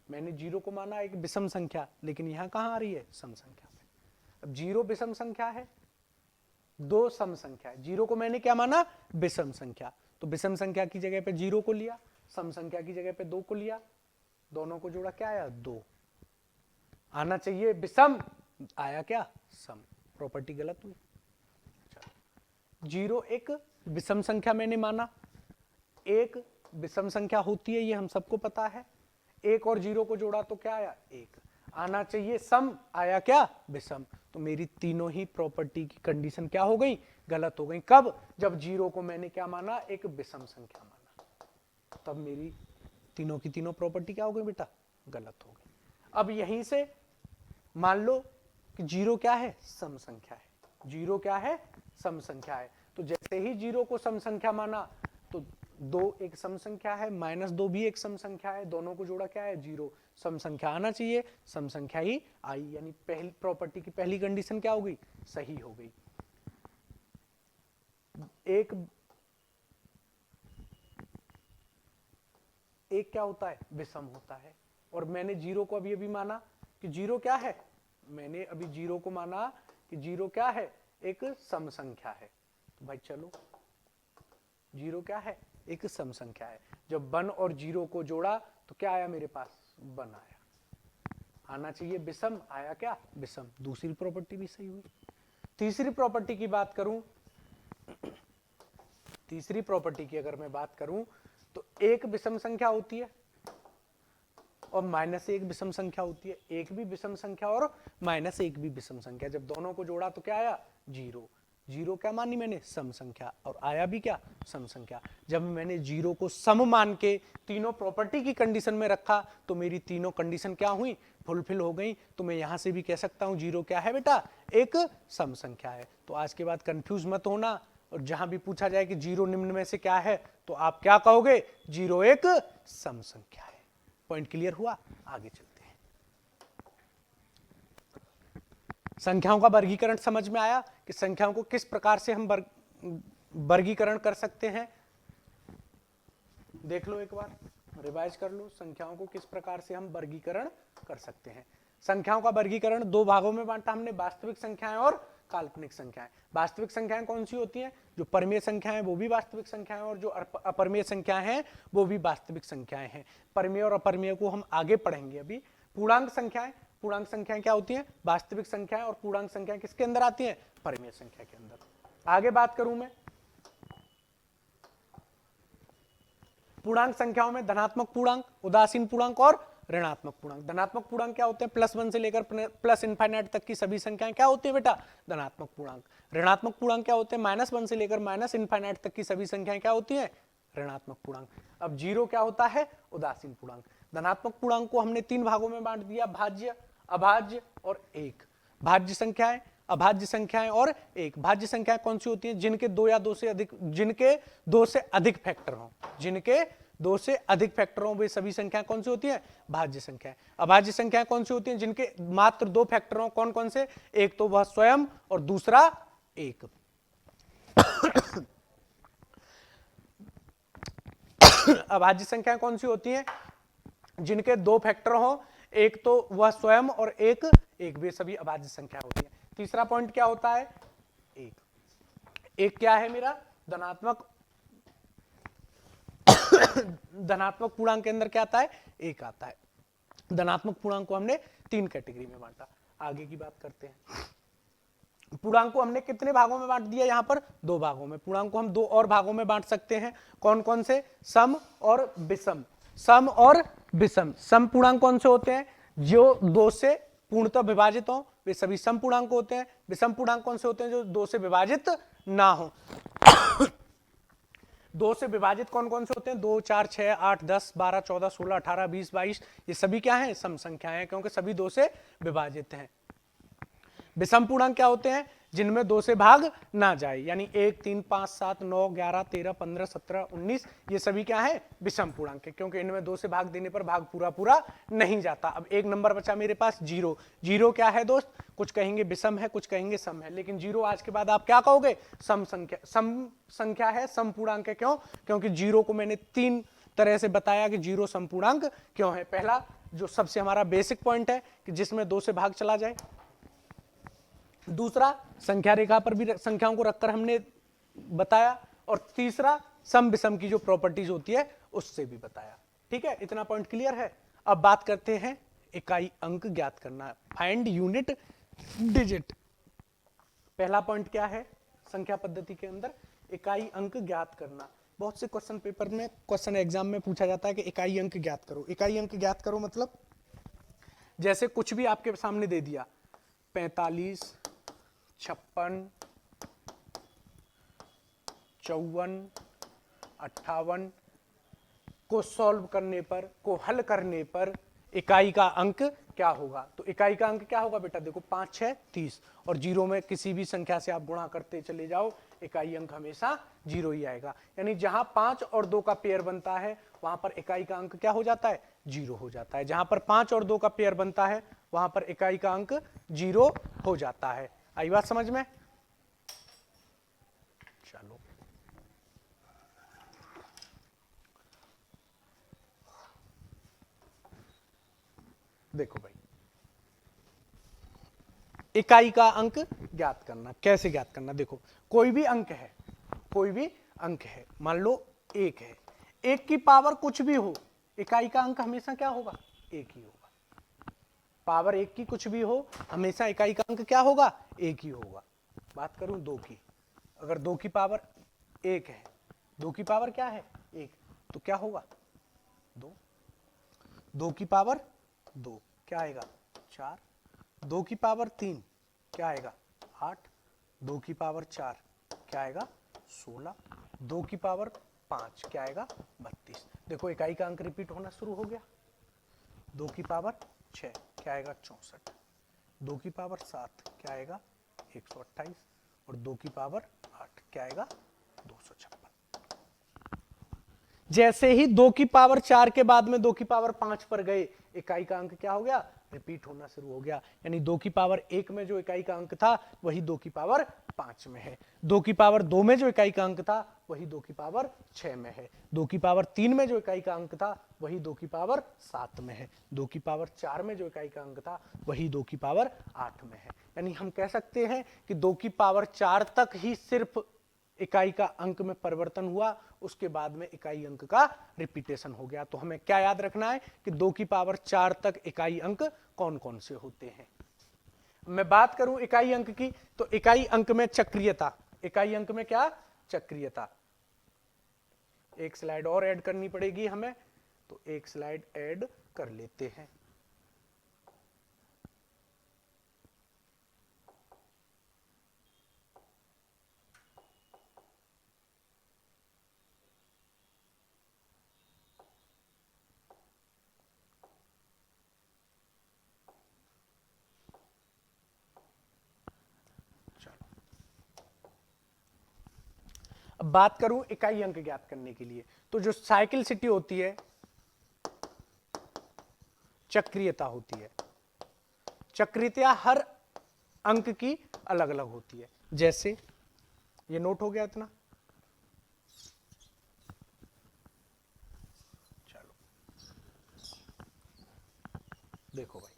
मैंने 0 को माना एक विषम संख्या, लेकिन यहां कहां आ रही है, सम संख्या में। अब 0 विषम संख्या है, 2 सम संख्या है। 0 को मैंने क्या माना, विषम संख्या, तो विषम संख्या की जगह पे 0 को लिया, सम संख्या की जगह पे 2 को लिया, दोनों को जोड़ा, क्या आया, 2। आना चाहिए विषम, आया क्या, सम। प्रॉपर्टी गलत हुई। 0 एक विषम संख्या मैंने माना, 1 विषम संख्या होती है, ये हम सबको पता है। 1 और 0 को जोड़ा तो क्या आया, 1। आना चाहिए सम, आया क्या, विषम। तो मेरी तीनों ही प्रॉपर्टी की कंडीशन क्या हो गई, गलत हो गई। कब, जब 0 को मैंने क्या माना, एक विषम संख्या माना, तब मेरी तीनों की तीनों प्रॉपर्टी क्या हो गई बेटा, गलत हो गई। अब यहीं से मान लो कि 0 क्या है, सम संख्या है। 0 क्या है, सम संख्या है। तो जैसे ही 0 को सम संख्या माना तो 2 एक सम संख्या है, -2 भी एक सम संख्या है, दोनों को जोड़ा क्या है, 0। सम संख्या आना चाहिए, सम संख्या ही आई, यानी पहली प्रॉपर्टी की पहली कंडीशन क्या हो गई, सही हो गई। एक क्या होता है, विषम होता है। और मैंने 0 को अभी अभी माना कि 0 क्या है, मैंने अभी 0 को माना कि 0 क्या है, एक सम संख्या है। तो भाई चलो, 0 क्या है, एक सम संख्या है। जब 1 और 0 को जोड़ा तो क्या आया मेरे पास, 1 आया। आना चाहिए विषम, आया क्या, विषम। दूसरी प्रॉपर्टी भी सही हुई। तीसरी प्रॉपर्टी की बात करूं, तीसरी प्रॉपर्टी की अगर मैं बात करूं तो एक विषम संख्या होती है और -1 विषम संख्या होती है। एक भी विषम संख्या और -1 भी विषम संख्या, जब दोनों को जोड़ा तो क्या आया, 0। 0 क्या मानी मैंने, सम संख्या, और आया भी क्या, सम संख्या। जब मैंने 0 को सम मान के तीनों प्रॉपर्टी की कंडीशन में रखा तो मेरी तीनों कंडीशन क्या हुई, फुलफिल हो गई। तो मैं यहां से भी कह सकता हूं 0 क्या है बेटा, एक सम संख्या है। तो आज के बाद कंफ्यूज मत होना, और जहां भी पूछा जाए कि 0 निम्न में से क्या है तो आप क्या कहोगे, 0 एक सम संख्या है। पॉइंट क्लियर हुआ? आगे चलते हैं। संख्याओं का वर्गीकरण समझ में आया कि संख्याओं को किस प्रकार से हम वर्गीकरण कर सकते हैं? देख लो एक बार, रिवाइज कर लो, संख्याओं को किस प्रकार से हम वर्गीकरण कर सकते हैं। संख्याओं का वर्गीकरण दो भागों में बांटा हमने, वास्तविक संख्याएं और काल्पनिक संख्याएं। वास्तविक संख्याएं कौन सी होती हैं? जो परमेय संख्याएं वो भी वास्तविक संख्याएं, और जो अपरमेय संख्याएं हैं वो भी वास्तविक संख्याएं हैं। परमेय और अपरमेय को हम आगे पढ़ेंगे अभी। पूर्णांक संख्याएं, पूर्णांक संख्याएं क्या होती हैं? वास्तविक संख्याएं। और पूर्णांक संख्याएं किसके अंदर आती हैं? परमेय संख्या के अंदर। आगे बात करूं मैं, पूर्णांक संख्याओं में धनात्मक पूर्णांक, उदासीन पूर्णांक और ऋणात्मक पूर्णांक। धनात्मक पूर्णांक क्या होते हैं? +1 से लेकर +∞ तक की सभी संख्याएं क्या होती है बेटा? धनात्मक पूर्णांक। ऋणात्मक पूर्णांक क्या होते हैं? -1 से लेकर -∞ तक की सभी संख्याएं क्या होती हैं? ऋणात्मक पूर्णांक। अब 0 क्या होता है? उदासीन पूर्णांक। धनात्मक पूर्णांक को हमने 3 भागों में बांट दिया, भाज्य, अभाज्य और एक। भाज्य संख्याएं, अभाज्य संख्याएं और एक। भाज्य संख्याएं कौन सी होती हैं? जिनके 2 या 2 से अधिक, जिनके 2 से अधिक फैक्टर हों, जिनके 2 से अधिक फैक्टर हों, वे सभी संख्याएं कौन सी होती हैं? भाज्य संख्याएं। अभाज्य संख्याएं कौन सी होती हैं? जिनके मात्र 2 फैक्टर हों। कौन कौन से? एक तो वह स्वयं और दूसरा एक। अभाज्य संख्याएं कौन सी होती हैं? जिनके 2 फैक्टर हों, एक तो वह स्वयं और एक एक, वे सभी अभाज्य संख्या होती है। तीसरा पॉइंट क्या होता है? एक। एक क्या है मेरा? धनात्मक धनात्मक पूर्णांक के अंदर क्या आता है? एक आता है। धनात्मक पूर्णांक को हमने 3 कैटेगरी में बांटा। आगे की बात करते हैं। पूर्णांक को हमने कितने भागों में बांट दिया? यहां पर 2 भागों में। पूर्णांक को हम 2 और भागों में बांट सकते हैं। कौन कौन से? सम और विषम। सम और विषम। सम पूर्णांक कौन से होते हैं? जो 2 से पूर्णतः विभाजित हो, वे सभी सम पूर्णांक होते हैं। विषम पूर्णांक कौन से होते हैं? जो 2 से विभाजित ना हो। 2 से विभाजित कौन कौन से होते हैं? 2, 4, 6, 8, 10, 12, 14, 16, 18, 20, 22, ये सभी क्या हैं? सम संख्याएं हैं, क्योंकि सभी 2 से विभाजित हैं। विषम पूर्णांक क्या होते हैं? जिनमें 2 से भाग ना जाए, यानी 1, 3, 5, 7, 9, 11, 13, 15, 17, 19, ये सभी क्या है? विषम पूर्णांक है, क्योंकि इनमें 2 से भाग देने पर भाग पूरा पूरा नहीं जाता। अब एक नंबर बचा मेरे पास 0। 0 क्या है दोस्त? कुछ कहेंगे विषम है, कुछ कहेंगे सम है, लेकिन 0 आज के बाद आप क्या कहोगे? सम संख्या। सम संख्या है, सम पूर्णांक है। क्यों? क्योंकि 0 को मैंने 3 तरह से बताया कि 0 सम पूर्णांक क्यों है। पहला जो सबसे हमारा बेसिक पॉइंट है कि जिसमें 2 से भाग चला जाए। दूसरा, संख्या रेखा पर भी संख्याओं को रखकर हमने बताया। और तीसरा, सम विषम की जो प्रॉपर्टीज होती है उससे भी बताया। ठीक है, इतना पॉइंट क्लियर है। अब बात करते हैं इकाई अंक ज्ञात करना, फाइंड यूनिट डिजिट। पहला पॉइंट क्या है संख्या पद्धति के अंदर? इकाई अंक ज्ञात करना। बहुत से क्वेश्चन पेपर में, क्वेश्चन एग्जाम में पूछा जाता है कि इकाई अंक ज्ञात करो। इकाई अंक ज्ञात करो मतलब जैसे कुछ भी आपके सामने दे दिया, 45, 56, 54, 58 को सॉल्व करने पर, को हल करने पर इकाई का अंक क्या होगा? तो इकाई का अंक क्या होगा बेटा? देखो 5, 6, 30, और 0 में किसी भी संख्या से आप गुणा करते चले जाओ, इकाई अंक हमेशा 0 ही आएगा। यानी जहां 5 और 2 का पेयर बनता है वहां पर इकाई का अंक क्या हो जाता है? 0 हो जाता है। जहां पर 5 और 2 का पेयर बनता है वहां पर इकाई का अंक 0 हो जाता है। आई बात समझ में? चलो, देखो भाई, इकाई का अंक ज्ञात करना। कैसे ज्ञात करना? देखो, कोई भी अंक है, कोई भी अंक है, मान लो 1 है, 1 की पावर कुछ भी हो, इकाई का अंक हमेशा क्या होगा? 1 ही होगा। पावर 1 की कुछ भी हो, हमेशा इकाई का अंक क्या होगा? 1 ही होगा। बात करूं 2 की, अगर 2 की पावर 1 है, 2 की पावर क्या है? 1, तो क्या होगा? 2। 2 की पावर 2 क्या आएगा? 4। 2 की पावर 3 क्या आएगा? 8। 2 की पावर 4 क्या आएगा? 16। 2 की पावर 5 क्या आएगा? 32। देखो इकाई का अंक रिपीट होना शुरू हो गया। 2 की पावर 6 क्या आएगा? 64। 2 की पावर 7 क्या आएगा? 128। और 2 की पावर 8 क्या आएगा? 256। जैसे ही 2 की पावर 4 के बाद में 2 की पावर 5 पर गए, इकाई का अंक क्या हो गया, रिपीट होना शुरू हो गया। यानी 2 की पावर 1 में जो इकाई का अंक था वही 2 की पावर 5 में है, 2 की पावर 2 में जो इकाई का अंक था वही 2 की पावर 6 में है, 2 की पावर 3 में जो इकाई का अंक था वही 2 की पावर 7 में है, 2 की पावर 4 में जो इकाई का अंक था वही 2 की पावर 8 में है। यानी हम कह सकते हैं कि 2 की पावर 4 तक ही सिर्फ इकाई का अंक में परिवर्तन हुआ, उसके बाद में इकाई अंक का रिपीटेशन हो गया। तो हमें क्या याद रखना है कि 2 की पावर 4 तक इकाई अंक कौन कौन से होते हैं। मैं बात करूं इकाई अंक की, तो इकाई अंक में चक्रीयता, इकाई अंक में क्या, चक्रीयता। एक स्लाइड और ऐड करनी पड़ेगी हमें, तो एक स्लाइड ऐड कर लेते हैं। अब बात करूं इकाई अंक ज्ञात करने के लिए, तो जो साइक्लिसिटी होती है, चक्रीयता होती है, चक्रीयता हर अंक की अलग अलग होती है। जैसे ये नोट हो गया इतना, चलो देखो भाई,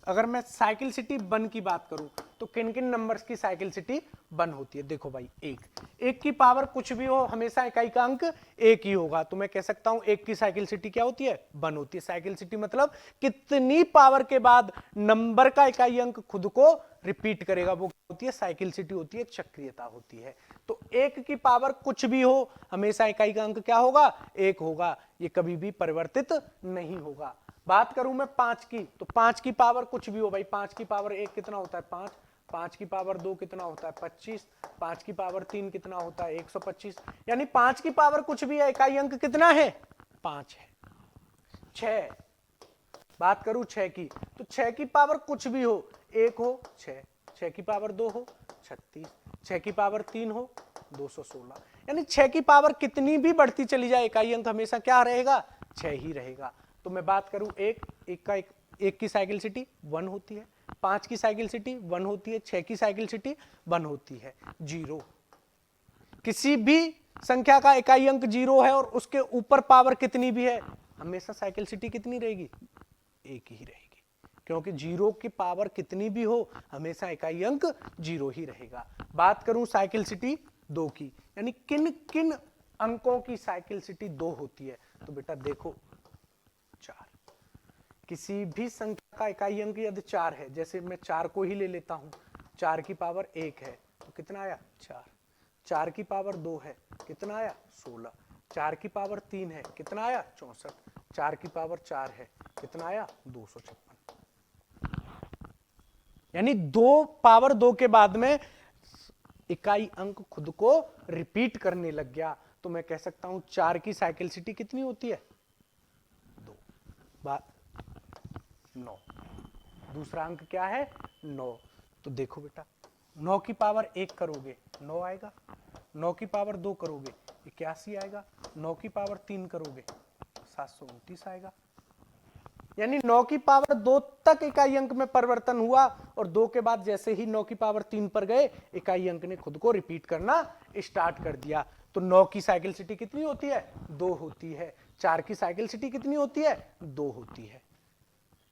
अगर मैं साइक्लिसिटी 1 की बात करूं तो किन किन नंबर्स की साइक्लिसिटी 1 होती है। देखो भाई, एक की पावर कुछ भी हो हमेशा इकाई का अंक एक ही होगा, तो मैं कह सकता हूं एक की साइक्लिसिटी क्या होती है, 1 होती है। साइक्लिसिटी मतलब कितनी पावर के बाद नंबर का इकाई अंक खुद को रिपीट करेगा, वो क्या होती है, साइक्लिसिटी होती है, चक्रीयता होती है। तो एक की पावर कुछ भी हो हमेशा इकाई का अंक क्या होगा, एक होगा, ये कभी भी परिवर्तित नहीं होगा। बात करूं मैं 5 की, तो 5 की पावर कुछ भी हो भाई, 5 की पावर 1 कितना होता है 5, 5 की पावर 2 कितना होता है 25, 5 की पावर 3 कितना होता है 125, यानी 5 की पावर कुछ भी है, इकाई अंक कितना है 5 है। 6, बात करूं 6 की, तो 6 की पावर कुछ भी हो, 1 हो 6, 6 की पावर 2 हो 36, 6 की पावर 3 हो 216, यानी 6 की पावर कितनी भी बढ़ती चली जाए इकाई अंक हमेशा क्या रहेगा, 6 ही रहेगा। तो मैं बात करूं एक की साइक्लिसिटी 1 होती है, 5 की साइक्लिसिटी 1 होती है, 6 की साइक्लिसिटी 1 होती है। 0, किसी भी संख्या का इकाई अंक 0 है और उसके ऊपर पावर कितनी भी है हमेशा साइक्लिसिटी कितनी रहेगी, एक ही रहेगी, क्योंकि 0 की पावर कितनी भी हो हमेशा इकाई अंक 0 ही रहेगा। बात करूं साइक्लिसिटी 2 की, यानी किन किन अंकों की साइक्लिसिटी 2 होती है, तो बेटा देखो 4, किसी भी संख्या का इकाई अंक यदि 4 है, जैसे मैं 4 को ही ले लेता हूं, 4 की पावर 1 है तो कितना आया 4, 4 की पावर 2 है कितना आया 16, 4 की पावर 3 है कितना आया 64, 4 की पावर 4 है कितना आया 256, यानी 2 पावर 2 के बाद में इकाई अंक खुद को रिपीट करने लग गया, तो मैं कह सकता हूं 4 की साइक्लिसिटी कितनी होती है 2, 9, दूसरा अंक क्या है 9। तो देखो बेटा 9 की पावर 1 करोगे 9 आएगा, 9 की पावर 2 करोगे 81 आएगा, 9 की पावर 3 करोगे 729 आएगा, यानी 9 की पावर 2 तक इकाई अंक में परिवर्तन हुआ और 2 के बाद जैसे ही 9 की पावर 3 पर गए इकाई अंक ने खुद को रिपीट करना स्टार्ट कर दिया। तो 9 की साइक्लिसिटी कितनी होती है 2 होती है, 4 की साइक्लिसिटी कितनी होती है 2 होती है।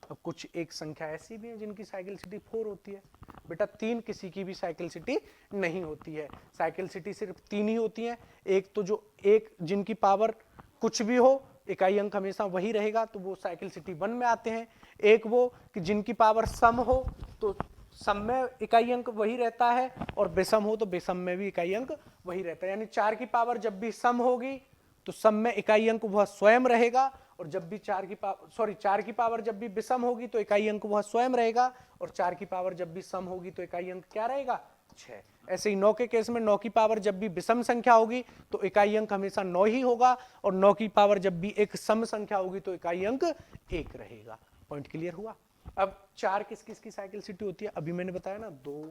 अब कुछ एक संख्या ऐसी भी है जिनकी साइक्लिसिटी 4 होती है, बेटा 3 किसी की भी साइक्लिसिटी नहीं होती है, साइक्लिसिटी सिर्फ 3 ही होती है। एक तो जो एक जिनकी पावर कुछ भी हो इकाई अंक हमेशा वही रहेगा तो वो साइक्लिसिटी 1 में आते हैं, एक वो कि जिनकी पावर सम हो तो सम में इकाई अंक वही रहता है और विषम हो तो विषम में भी इकाई अंक वही रहता है, यानी 4 की पावर जब भी सम होगी तो सम में इकाई अंक वह स्वयं रहेगा और जब भी 4 की पावर जब भी विषम होगी तो इकाई अंक वह स्वयं रहेगा और 4 की पावर जब भी सम होगी तो इकाई अंक क्या रहेगा 6। ऐसे ही 9 के केस में 9 की पावर जब भी विषम संख्या होगी तो इकाई अंक हमेशा 9 ही होगा और 9 की पावर जब भी एक सम संख्या होगी तो इकाई अंक 1 रहेगा। पॉइंट क्लियर हुआ। अब 4 किस किस की साइक्लिसिटी होती है, अभी मैंने बताया ना 2,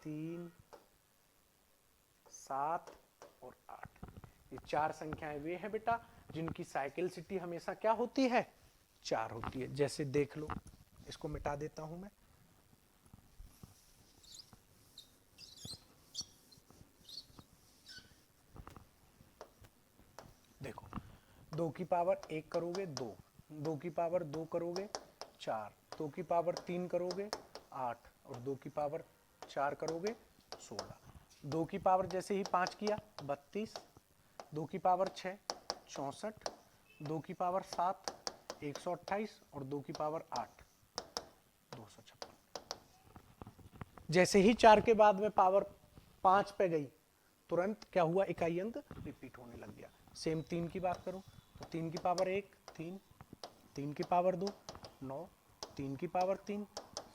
3, 7 और 8। ये 4 संख्याएं वे हैं बेटा जिनकी साइक्लिसिटी हमेशा क्या होती है, 4 होती है। जैसे देख लो, इसको मिटा देता हूं मैं। देखो, 2 की पावर 1 करोगे 2, 2 की पावर 2 करोगे 4, 2 की पावर 3 करोगे 8 और 2 की पावर 4 करोगे 16। 2 की पावर जैसे ही 5 किया 32, 2 की पावर 6 64, 2 की पावर 7 128 और 2 की पावर 8 256। जैसे ही 4 के बाद में पावर 5 पे गई तुरंत क्या हुआ, इकाई अंक रिपीट होने लग गया। सेम 3 की बात करूं तो 3 की पावर 1 3, 3 की पावर 2 9, 3 की पावर 3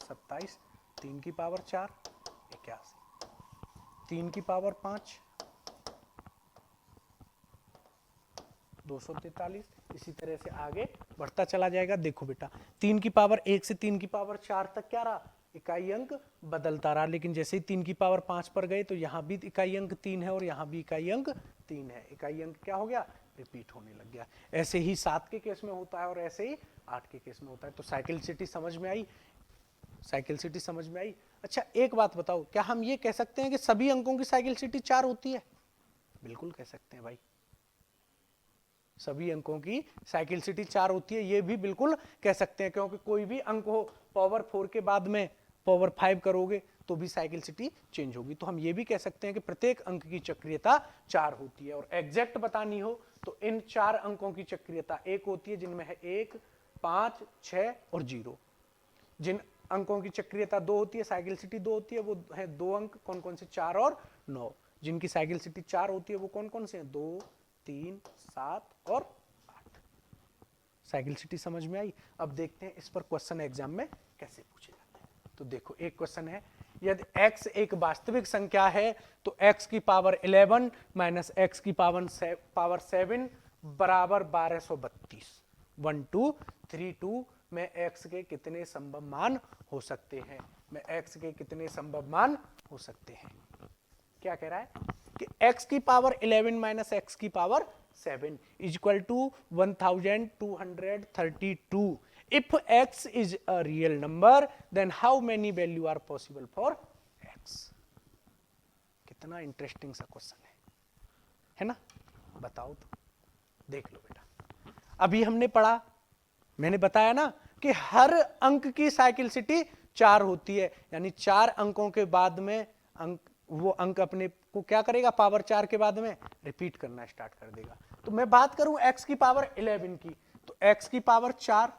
27, 3 की पावर 4 81, 3 की पावर 5 243। इसी तरह से आगे बढ़ता चला जाएगा। देखो बेटा, 3 की पावर 1 से 3 की पावर 4 तक क्या रहा, इकाई अंक बदलता रहा, लेकिन जैसे ही 3 की पावर 5 पर गए तो यहां भी इकाई अंक 3 है और यहां भी इकाई अंक 3 है। इकाई अंक क्या हो गया, रिपीट होने लग गया। ऐसे ही 7 के केस में होता है और ऐसे ही 8 के केस में होता है। तो साइक्लिसिटी समझ में आई, साइक्लिसिटी समझ में आई। अच्छा एक बात बताओ, क्या हम ये कह सकते हैं कि सभी अंकों की साइक्लिसिटी 4 होती है? बिल्कुल कह सकते हैं भाई, सभी अंकों की साइक्लिसिटी 4 होती है, ये भी बिल्कुल कह सकते हैं, क्योंकि कोई भी अंक हो पावर 4 के बाद में पावर 5 करोगे तो भी साइक्लिसिटी चेंज होगी। तो हम ये भी कह सकते हैं कि प्रत्येक अंक की चक्रीयता 4 होती है। और एग्जैक्ट बतानी हो तो इन 4 अंकों की चक्रीयता 1 होती है, जिनमें है 1 5 6 और 0। जिन अंकों की चक्रीयता 2 होती है, साइक्लिसिटी 2 होती है, वो है 2 अंक, कौन कौन से, 4 और 9। जिनकी साइक्लिसिटी 4 होती है वो कौन कौन से हैं, 2 3 7 और 8। साइक्लिसिटी समझ में आई। अब देखते हैं इस पर क्वेश्चन एग्जाम में कैसे पूछे जाते हैं। तो देखो एक क्वेश्चन है, यदि x एक वास्तविक संख्या है तो x की पावर 11 माइनस x की पावर 7 बराबर 1232। 1 2 3 2 में x के कितने संभव मान हो सकते हैं, में x के कितने संभव मान हो सकते हैं। क्या कह रहा है कि x की पावर 11 माइनस x की power 7 is equal to 1232। If x is a real number, then how many value are possible for x? कितना इंटरेस्टिंग सा क्वेश्चन है ना? बताओ तो, देख लो बेटा। अभी हमने पढ़ा, मैंने बताया ना कि हर अंक की साइक्लिसिटी 4 होती है, यानी 4 अंकों के बाद में अंक, वो अंक अपने को क्या करेगा, पावर 4 के बाद में रिपीट करना स्टार्ट कर देगा। तो मैं बात करूं x की पावर 11 की, तो x की पावर 4,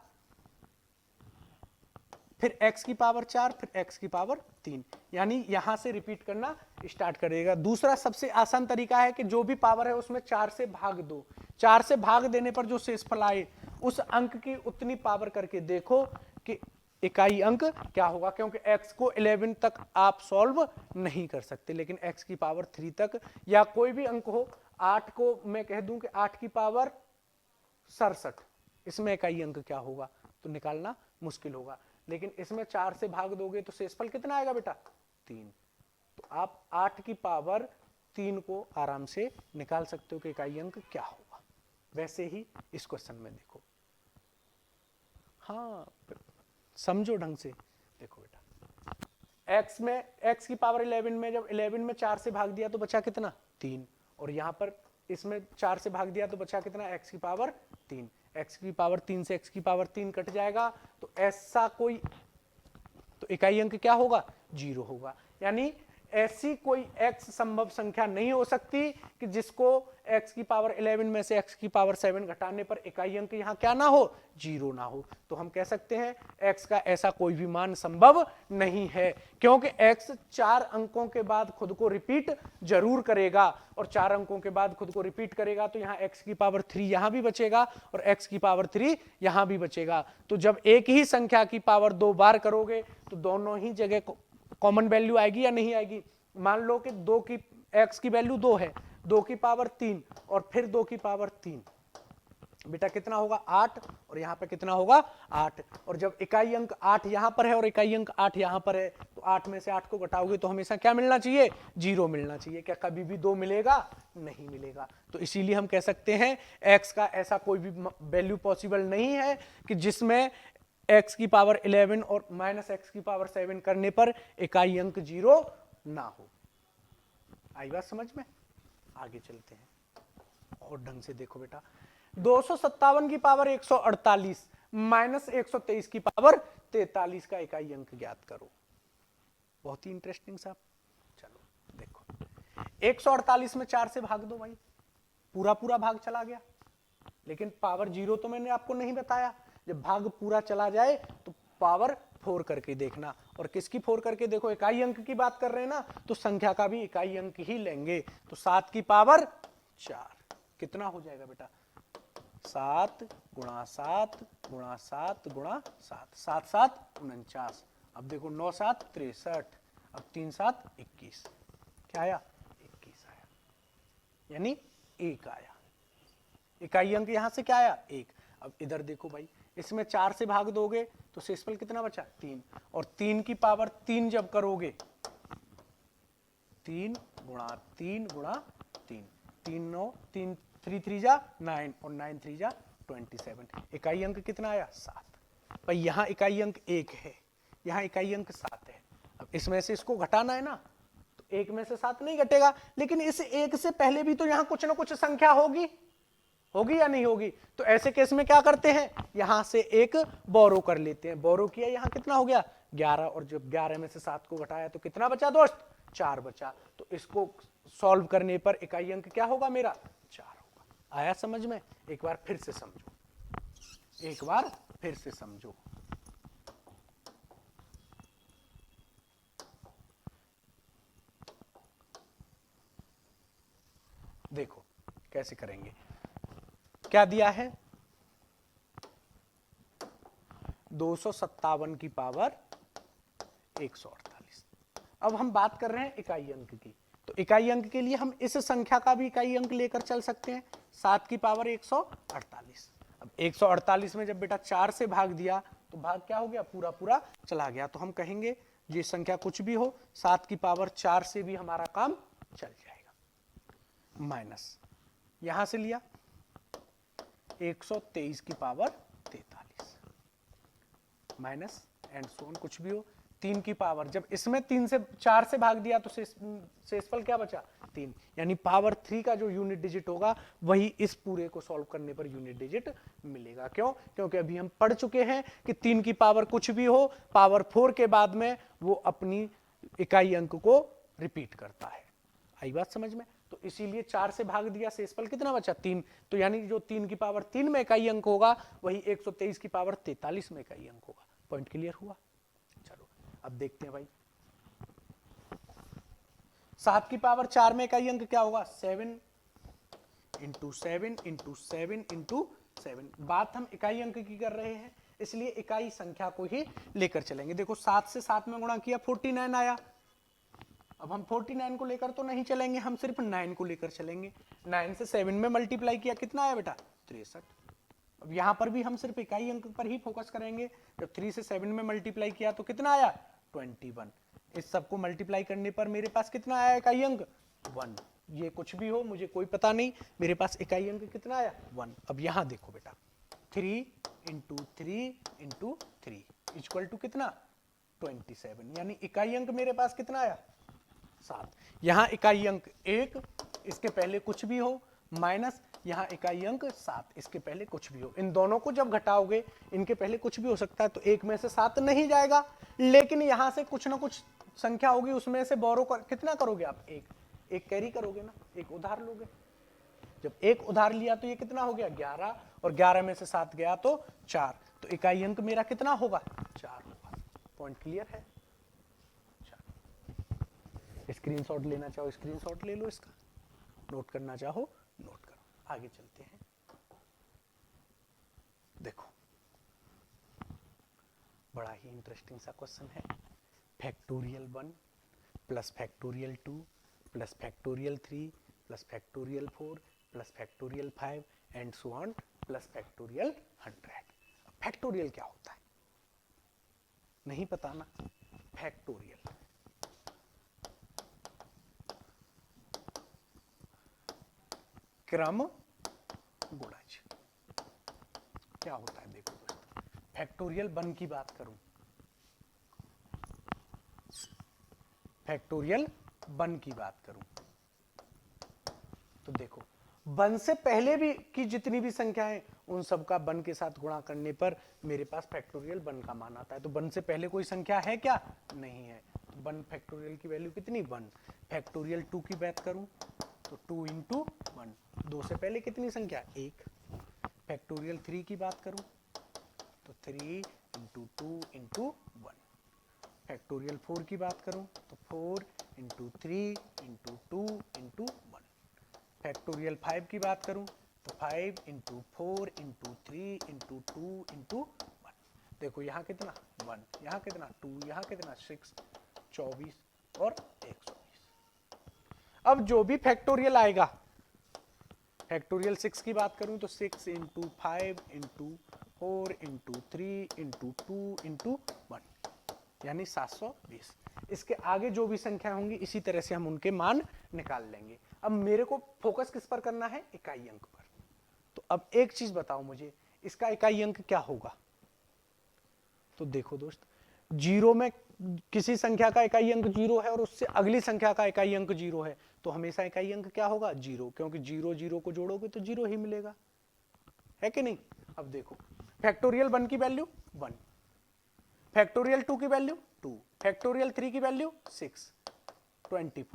फिर x की पावर 4, फिर x की पावर 3, यानी यहां से रिपीट करना स्टार्ट कर देगा। दूसरा सबसे आसान तरीका है कि जो भी पावर है उसमें 4 से भाग दो। 4 से भाग देने पर जो शेषफल आए उस अंक की उतनी पावर करके देखो कि इकाई अंक क्या होगा, क्योंकि x को 11 तक आप सॉल्व नहीं कर सकते, लेकिन x की पावर 3 तक, या कोई भी अंक हो, 8 को मैं कह दूं कि 8 की पावर 67, इसमें इकाई अंक क्या होगा तो निकालना मुश्किल होगा। लेकिन इसमें 4 से भाग दोगे तो शेषफल कितना आएगा बेटा, 3। तो आप 8 की पावर 3 को आराम से निकाल सकते हो कि इकाई अंक क्या होगा। वैसे ही इस क्वेश्चन में देखो, हाँ समझो ढंग से। देखो बेटा, x में, x की पावर 11 में जब 11 में 4 से भाग दिया तो बचा कितना, 3, और यहां पर इसमें 4 से भाग दिया तो बचा कितना, x की पावर 3। x की पावर 3 से x की पावर 3 कट जाएगा, तो ऐसा कोई, तो इकाई अंक क्या होगा, 0 होगा। यानी ऐसी कोई x संभव संख्या नहीं हो सकती कि जिसको x की पावर 11 में से x की पावर 7 घटाने पर इकाई अंक यहां क्या ना हो, 0 ना हो। तो हम कह सकते हैं x का ऐसा कोई भी मान संभव नहीं है, क्योंकि x 4 अंकों के बाद खुद को रिपीट जरूर करेगा, और 4 अंकों के बाद खुद को रिपीट करेगा तो यहां x की पावर 3 यहां भी बचेगा और x की पावर 3 यहां भी बचेगा। तो जब एक ही संख्या की पावर 2 बार करोगे तो दोनों ही जगह कॉमन वैल्यू आएगी या नहीं आएगी। मान लो कि 2 की, x की वैल्यू 2 है, 2 की पावर 3 और फिर 2 की पावर 3, बेटा कितना होगा 8 और यहाँ पे कितना होगा 8। और जब इकाई अंक 8 यहाँ पर है और इकाई अंक 8 यहाँ पर है तो 8 में से 8 को घटाओगे तो हमेशा क्या मिलना चाहिए 0 मिलना चाहिए। क्या कभी भी 2 मिलेगा नहीं मिलेगा। तो इसीलिए हम कह सकते हैं x का ऐसा कोई भी वैल्यू पॉसिबल नहीं है कि जिसमें x की पावर 11 और माइनस x की पावर 7 करने पर इकाई अंक 0 ना हो। आई बात समझ में। आगे चलते हैं और ढंग से देखो बेटा 257 की पावर 148 माइनस 123 की पावर 43 का इकाई अंक ज्ञात करो। बहुत ही इंटरेस्टिंग साहब। चलो देखो 148 में 4 से भाग दो भाई, पूरा पूरा भाग चला गया। लेकिन पावर 0 तो मैंने आपको नहीं बताया। जब भाग पूरा चला जाए तो पावर 4 करके देखना। और किसकी 4 करके देखो, इकाई अंक की बात कर रहे हैं ना, तो संख्या का भी इकाई अंक ही लेंगे। तो 7 की पावर 4 कितना हो जाएगा बेटा 7 गुणा 7 गुणा 7 गुणा 7, 7 7 49। अब देखो 9 7 63, अब 3 7 21। क्या आया 21 आया, यानी 1 आया। इकाई अंक यहां से क्या आया 1। अब इधर देखो भाई, इसमें 4 से भाग दोगे तो शेषफल कितना बचा 3। और 3 की पावर 3 जब करोगे 3 गुणा 3 गुणा 3, 3 9 3 3 3 जा 9 और 9 3 जा 27। इकाई अंक कितना आया 7। भाई यहां इकाई अंक 1 है, यहां इकाई अंक 7 है। अब इसमें से इसको घटाना है ना, तो 1 में से 7 नहीं घटेगा, लेकिन इस 1 से पहले भी तो यहां कुछ ना कुछ संख्या होगी या नहीं होगी। तो ऐसे केस में क्या करते हैं, यहां से एक बोरो कर लेते हैं। बोरो किया, यहां कितना हो गया 11, और जब 11 में से 7 को घटाया तो कितना बचा दोस्त 4 बचा। तो इसको सॉल्व करने पर इकाई अंक क्या होगा मेरा 4 होगा। आया समझ में। एक बार फिर से समझो, एक बार फिर से समझो। देखो कैसे करेंगे। क्या दिया है 257 की पावर 148। अब हम बात कर रहे हैं इकाई अंक की, तो इकाई अंक के लिए हम इस संख्या का भी इकाई अंक लेकर चल सकते हैं 7 की पावर 148। अब 148 में जब बेटा 4 से भाग दिया तो भाग क्या हो गया पूरा पूरा चला गया। तो हम कहेंगे ये संख्या कुछ भी हो 7 की पावर 4 से भी हमारा काम चल जाएगा। माइनस यहां से लिया 123 की power 43 minus and so on, कुछ भी हो 3 की पावर, जब इसमें 3 से 4 से भाग दिया तो शेषफल क्या बचा 3, यानी पावर 3 का जो यूनिट डिजिट होगा वही इस पूरे को सॉल्व करने पर यूनिट डिजिट मिलेगा। क्यों? क्योंकि अभी हम पढ़ चुके हैं कि 3 की पावर कुछ भी हो, पावर 4 के बाद में वो अपनी इकाई अंक को रिपीट करता है। आई बात समझ में। तो इसीलिए 4 से भाग दिया, शेषफल कितना बचा 3। तो यानी जो 3 की पावर 3 में इकाई अंक होगा वही 123 की पावर 43 में इकाई अंक होगा। पॉइंट क्लियर हुआ। चलो अब देखते हैं भाई 7 की पावर 4 में इकाई अंक क्या होगा 7 इंटू 7 इंटू 7 इंटू 7। बात हम इकाई अंक की कर रहे हैं, इसलिए इकाई संख्या को ही लेकर चलेंगे। देखो 7 से 7 में गुणा किया 49 आया। अब हम 49 को लेकर तो नहीं चलेंगे, हम सिर्फ 9 को लेकर चलेंगे। 9 से 7 में मल्टीप्लाई किया कितना आया बेटा 63। अब यहां पर भी हम सिर्फ इकाई अंक पर ही फोकस करेंगे। जब 3 से 7 में मल्टीप्लाई किया तो कितना आया 21। इस सबको मल्टीप्लाई करने पर मेरे पास कितना आया इकाई अंक 1। ये कुछ भी हो मुझे कोई पता नहीं, मेरे पास इकाई अंक कितना आया 1। अब यहां देखो बेटा 3 इंटू 3 इंटू 3 इक्वल टू कितना 27, यानी इकाई अंक मेरे पास कितना आया 7। यहां इकाई अंक 1, इसके पहले कुछ भी हो, माइनस यहां इकाई अंक 7, इसके पहले कुछ भी हो। इन दोनों को जब घटाओगे इनके पहले कुछ भी हो सकता है, तो 1 में से 7 नहीं जाएगा, लेकिन यहां से कुछ ना कुछ संख्या होगी, उसमें से बोरो कितना करोगे आप 1 कैरी करोगे ना, एक उधार लोगे। जब 1 उधार लिया तो ये कितना हो गया 11, और 11 में से 7 गया तो 4, तो इकाई अंक मेरा कितना होगा 4 होगा। पॉइंट क्लियर है। स्क्रीनशॉट लेना चाहो स्क्रीनशॉट ले लो, इसका नोट करना चाहो नोट करो। आगे चलते हैं। देखो बड़ा ही इंटरेस्टिंग सा क्वेश्चन है। Factorial 1 plus factorial 2 plus factorial 3 plus factorial 4 plus factorial 5 and so on plus factorial 100। Factorial क्या होता है नहीं पता ना? फैक्टोरियल क्रम गुणज क्या होता है? देखो दोस्तों, फैक्टोरियल 1 की बात करूं, फैक्टोरियल 1 की बात करूं तो देखो 1 से पहले भी की जितनी भी संख्या है उन सबका 1 के साथ गुणा करने पर मेरे पास फैक्टोरियल 1 का मान आता है। तो 1 से पहले कोई संख्या है क्या? नहीं है। तो 1 फैक्टोरियल की वैल्यू कितनी? 1। फैक्टोरियल 2 की बात करूं तो 2 इंटू 1। 2 से पहले कितनी संख्या? 1। फैक्टोरियल 3 की बात करूं तो 3 इंटू 2 इंटू 1। फैक्टोरियल 4 की बात करूं तो 4 इंटू 3 इंटू 2 इंटू 1। फैक्टोरियल 5 की बात करूं तो 5 इंटू 4 इंटू 3 इंटू 2 इंटू 1। देखो यहाँ कितना? 1, यहाँ कितना? 2, यहाँ कितना? 6, 24 और 120। अब जो भी फैक्टोरियल आएगा, फैक्टोरियल 6 की बात करूं तो 6 into 5 into 4 into 3 into 2 into 1 यानी 720। इसके आगे जो भी संख्या होंगी इसी तरह से हम उनके मान निकाल लेंगे। अब मेरे को फोकस किस पर करना है? इकाई अंक पर। तो अब एक चीज बताओ मुझे, इसका इकाई अंक क्या होगा? तो देखो दोस्त, जीरो में किसी संख्या का इकाई अंक 0 है और उससे अगली संख्या का इकाई अंक 0 है तो हमेशा इकाई अंक क्या होगा? 0, क्योंकि 0 0 को जोड़ोगे तो 0 ही मिलेगा, है कि नहीं? अब देखो फैक्टोरियल 1 की वैल्यू 1, फैक्टोरियल 2 की वैल्यू 2, फैक्टोरियल 3 की वैल्यू 6, 24,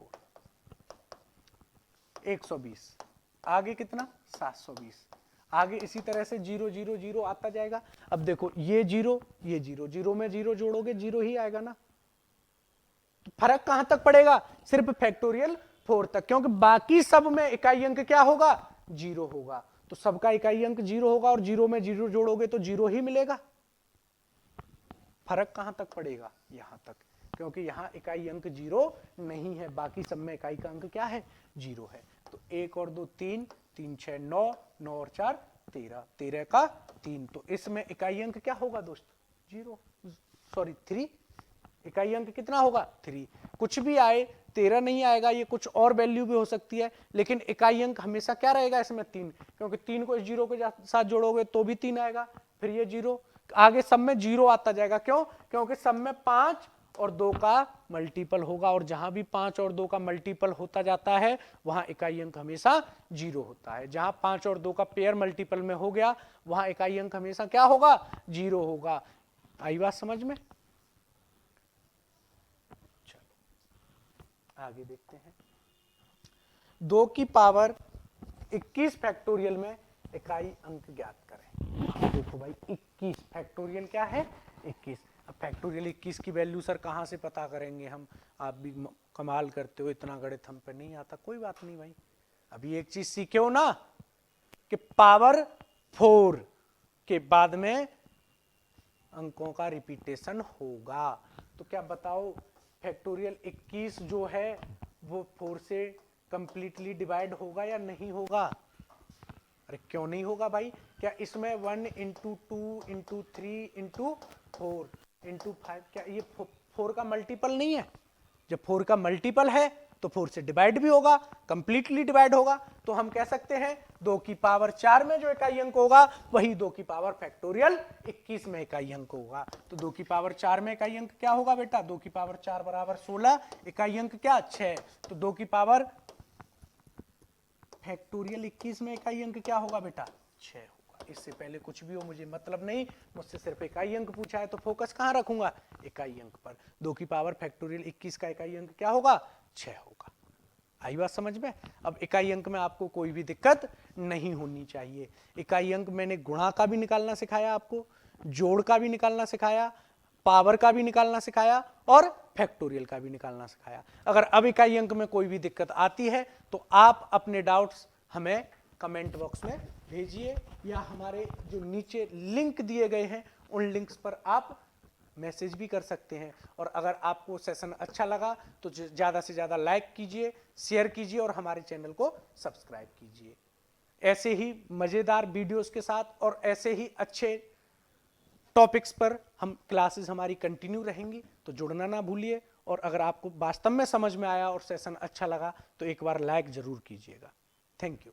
120, आगे कितना? 720, आगे इसी तरह से 0 0 0 आता जाएगा। अब देखो ये 0 0 में 0 जोड़ोगे 0 ही आएगा ना। तो फर्क कहां तक पड़ेगा? सिर्फ फैक्टोरियल 4 तक, क्योंकि बाकी सब में इकाई अंक क्या होगा? 0 होगा। तो सबका इकाई अंक 0 होगा और 0 में 0 जोड़ोगे तो 0 ही मिलेगा। फर्क कहां तक पड़ेगा? यहां तक, क्योंकि यहां इकाई अंक 0 नहीं है, बाकी सब में इकाई का अंक क्या है? 0 है। तो 1 और 2 3, 3 6 9, 9 और 4 13, 13 का 3। तो इसमें इकाई अंक क्या होगा दोस्त? 0, सॉरी 3। इकाई अंक कितना होगा? 3। कुछ भी आए 13 नहीं आएगा, ये कुछ और वैल्यू भी हो सकती है, लेकिन इकाई अंक हमेशा क्या रहेगा इसमें? 3, क्योंकि 3 को इस 0 के साथ जोड़ोगे तो भी 3 आएगा, फिर ये 0, आगे सब में 0 आता जाएगा। क्यों? क्योंकि सब में 5 और 2 का मल्टीपल होगा और जहां भी 5 और 2 का मल्टीपल होता जाता है वहां इकाई अंक हमेशा 0 होता है। जहां 5 और 2 का पेयर मल्टीपल में हो गया वहां इकाई अंक हमेशा क्या होगा? 0 होगा। आई बात समझ में? चलो आगे देखते हैं। 2 की पावर 21 फैक्टोरियल में इकाई अंक ज्ञात करें। देखो भाई 21 फैक्टोरियल क्या है? 21। अब फैक्टोरियल 21 की वैल्यू सर कहां से पता करेंगे हम? आप भी कमाल करते हो, इतना गणित हम पे नहीं आता। कोई बात नहीं भाई, अभी एक चीज सीखे हो ना कि पावर 4 के बाद में अंकों का रिपीटेशन होगा। तो क्या बताओ फैक्टोरियल 21 जो है वो 4 से कंप्लीटली डिवाइड होगा या नहीं होगा? अरे क्यों नहीं होगा भाई? क्या इसमें 1 इंटू 2 इंटू 3 इंटू 4 इंटू 5 क्या ये 4 का मल्टीपल नहीं है? जब 4 का मल्टीपल है तो 4 से डिवाइड भी होगा, कंप्लीटली डिवाइड होगा। तो हम कह सकते हैं 2 की पावर 4 में जो इकाई अंक होगा वही 2 की पावर फैक्टोरियल 21 में इकाई अंक होगा। तो 2 की पावर 4 में इकाई अंक क्या होगा बेटा? 2 की पावर 4 बराबर 16, इकाई अंक क्या? 6। तो 2 की पावर फैक्टोरियल 21 में इकाई अंक क्या होगा बेटा? 6 होगा। इससे पहले कुछ भी हो मुझे मतलब नहीं, मुझसे सिर्फ इकाई अंक पूछा है तो फोकस कहां रखूंगा? इकाई अंक पर। 2 की पावर फैक्टोरियल 21 का इकाई अंक क्या होगा? 6 होगा। आई बात समझ में? अब इकाई अंक में आपको कोई भी दिक्कत नहीं होनी चाहिए। इकाई अंक मैंने गुणा का भी निकालना सिखाया आपको, जोड़ का भी निकालना सिखाया, पावर का भी निकालना सिखाया और फैक्टोरियल का भी निकालना सिखाया। अगर अब इकाई अंक में कोई भी दिक्कत आती है तो आप अपने डाउट्स हमें कमेंट बॉक्स में भेजिए या हमारे जो नीचे लिंक दिए गए हैं उन लिंक्स पर आप मैसेज भी कर सकते हैं। और अगर आपको सेशन अच्छा लगा तो ज़्यादा से ज़्यादा लाइक कीजिए, शेयर कीजिए और हमारे चैनल को सब्सक्राइब कीजिए। ऐसे ही मजेदार वीडियोस के साथ और ऐसे ही अच्छे टॉपिक्स पर हम क्लासेस हमारी कंटिन्यू रहेंगी, तो जुड़ना ना भूलिए। और अगर आपको वास्तव में समझ में आया और सेशन अच्छा लगा तो एक बार लाइक जरूर कीजिएगा। Thank you.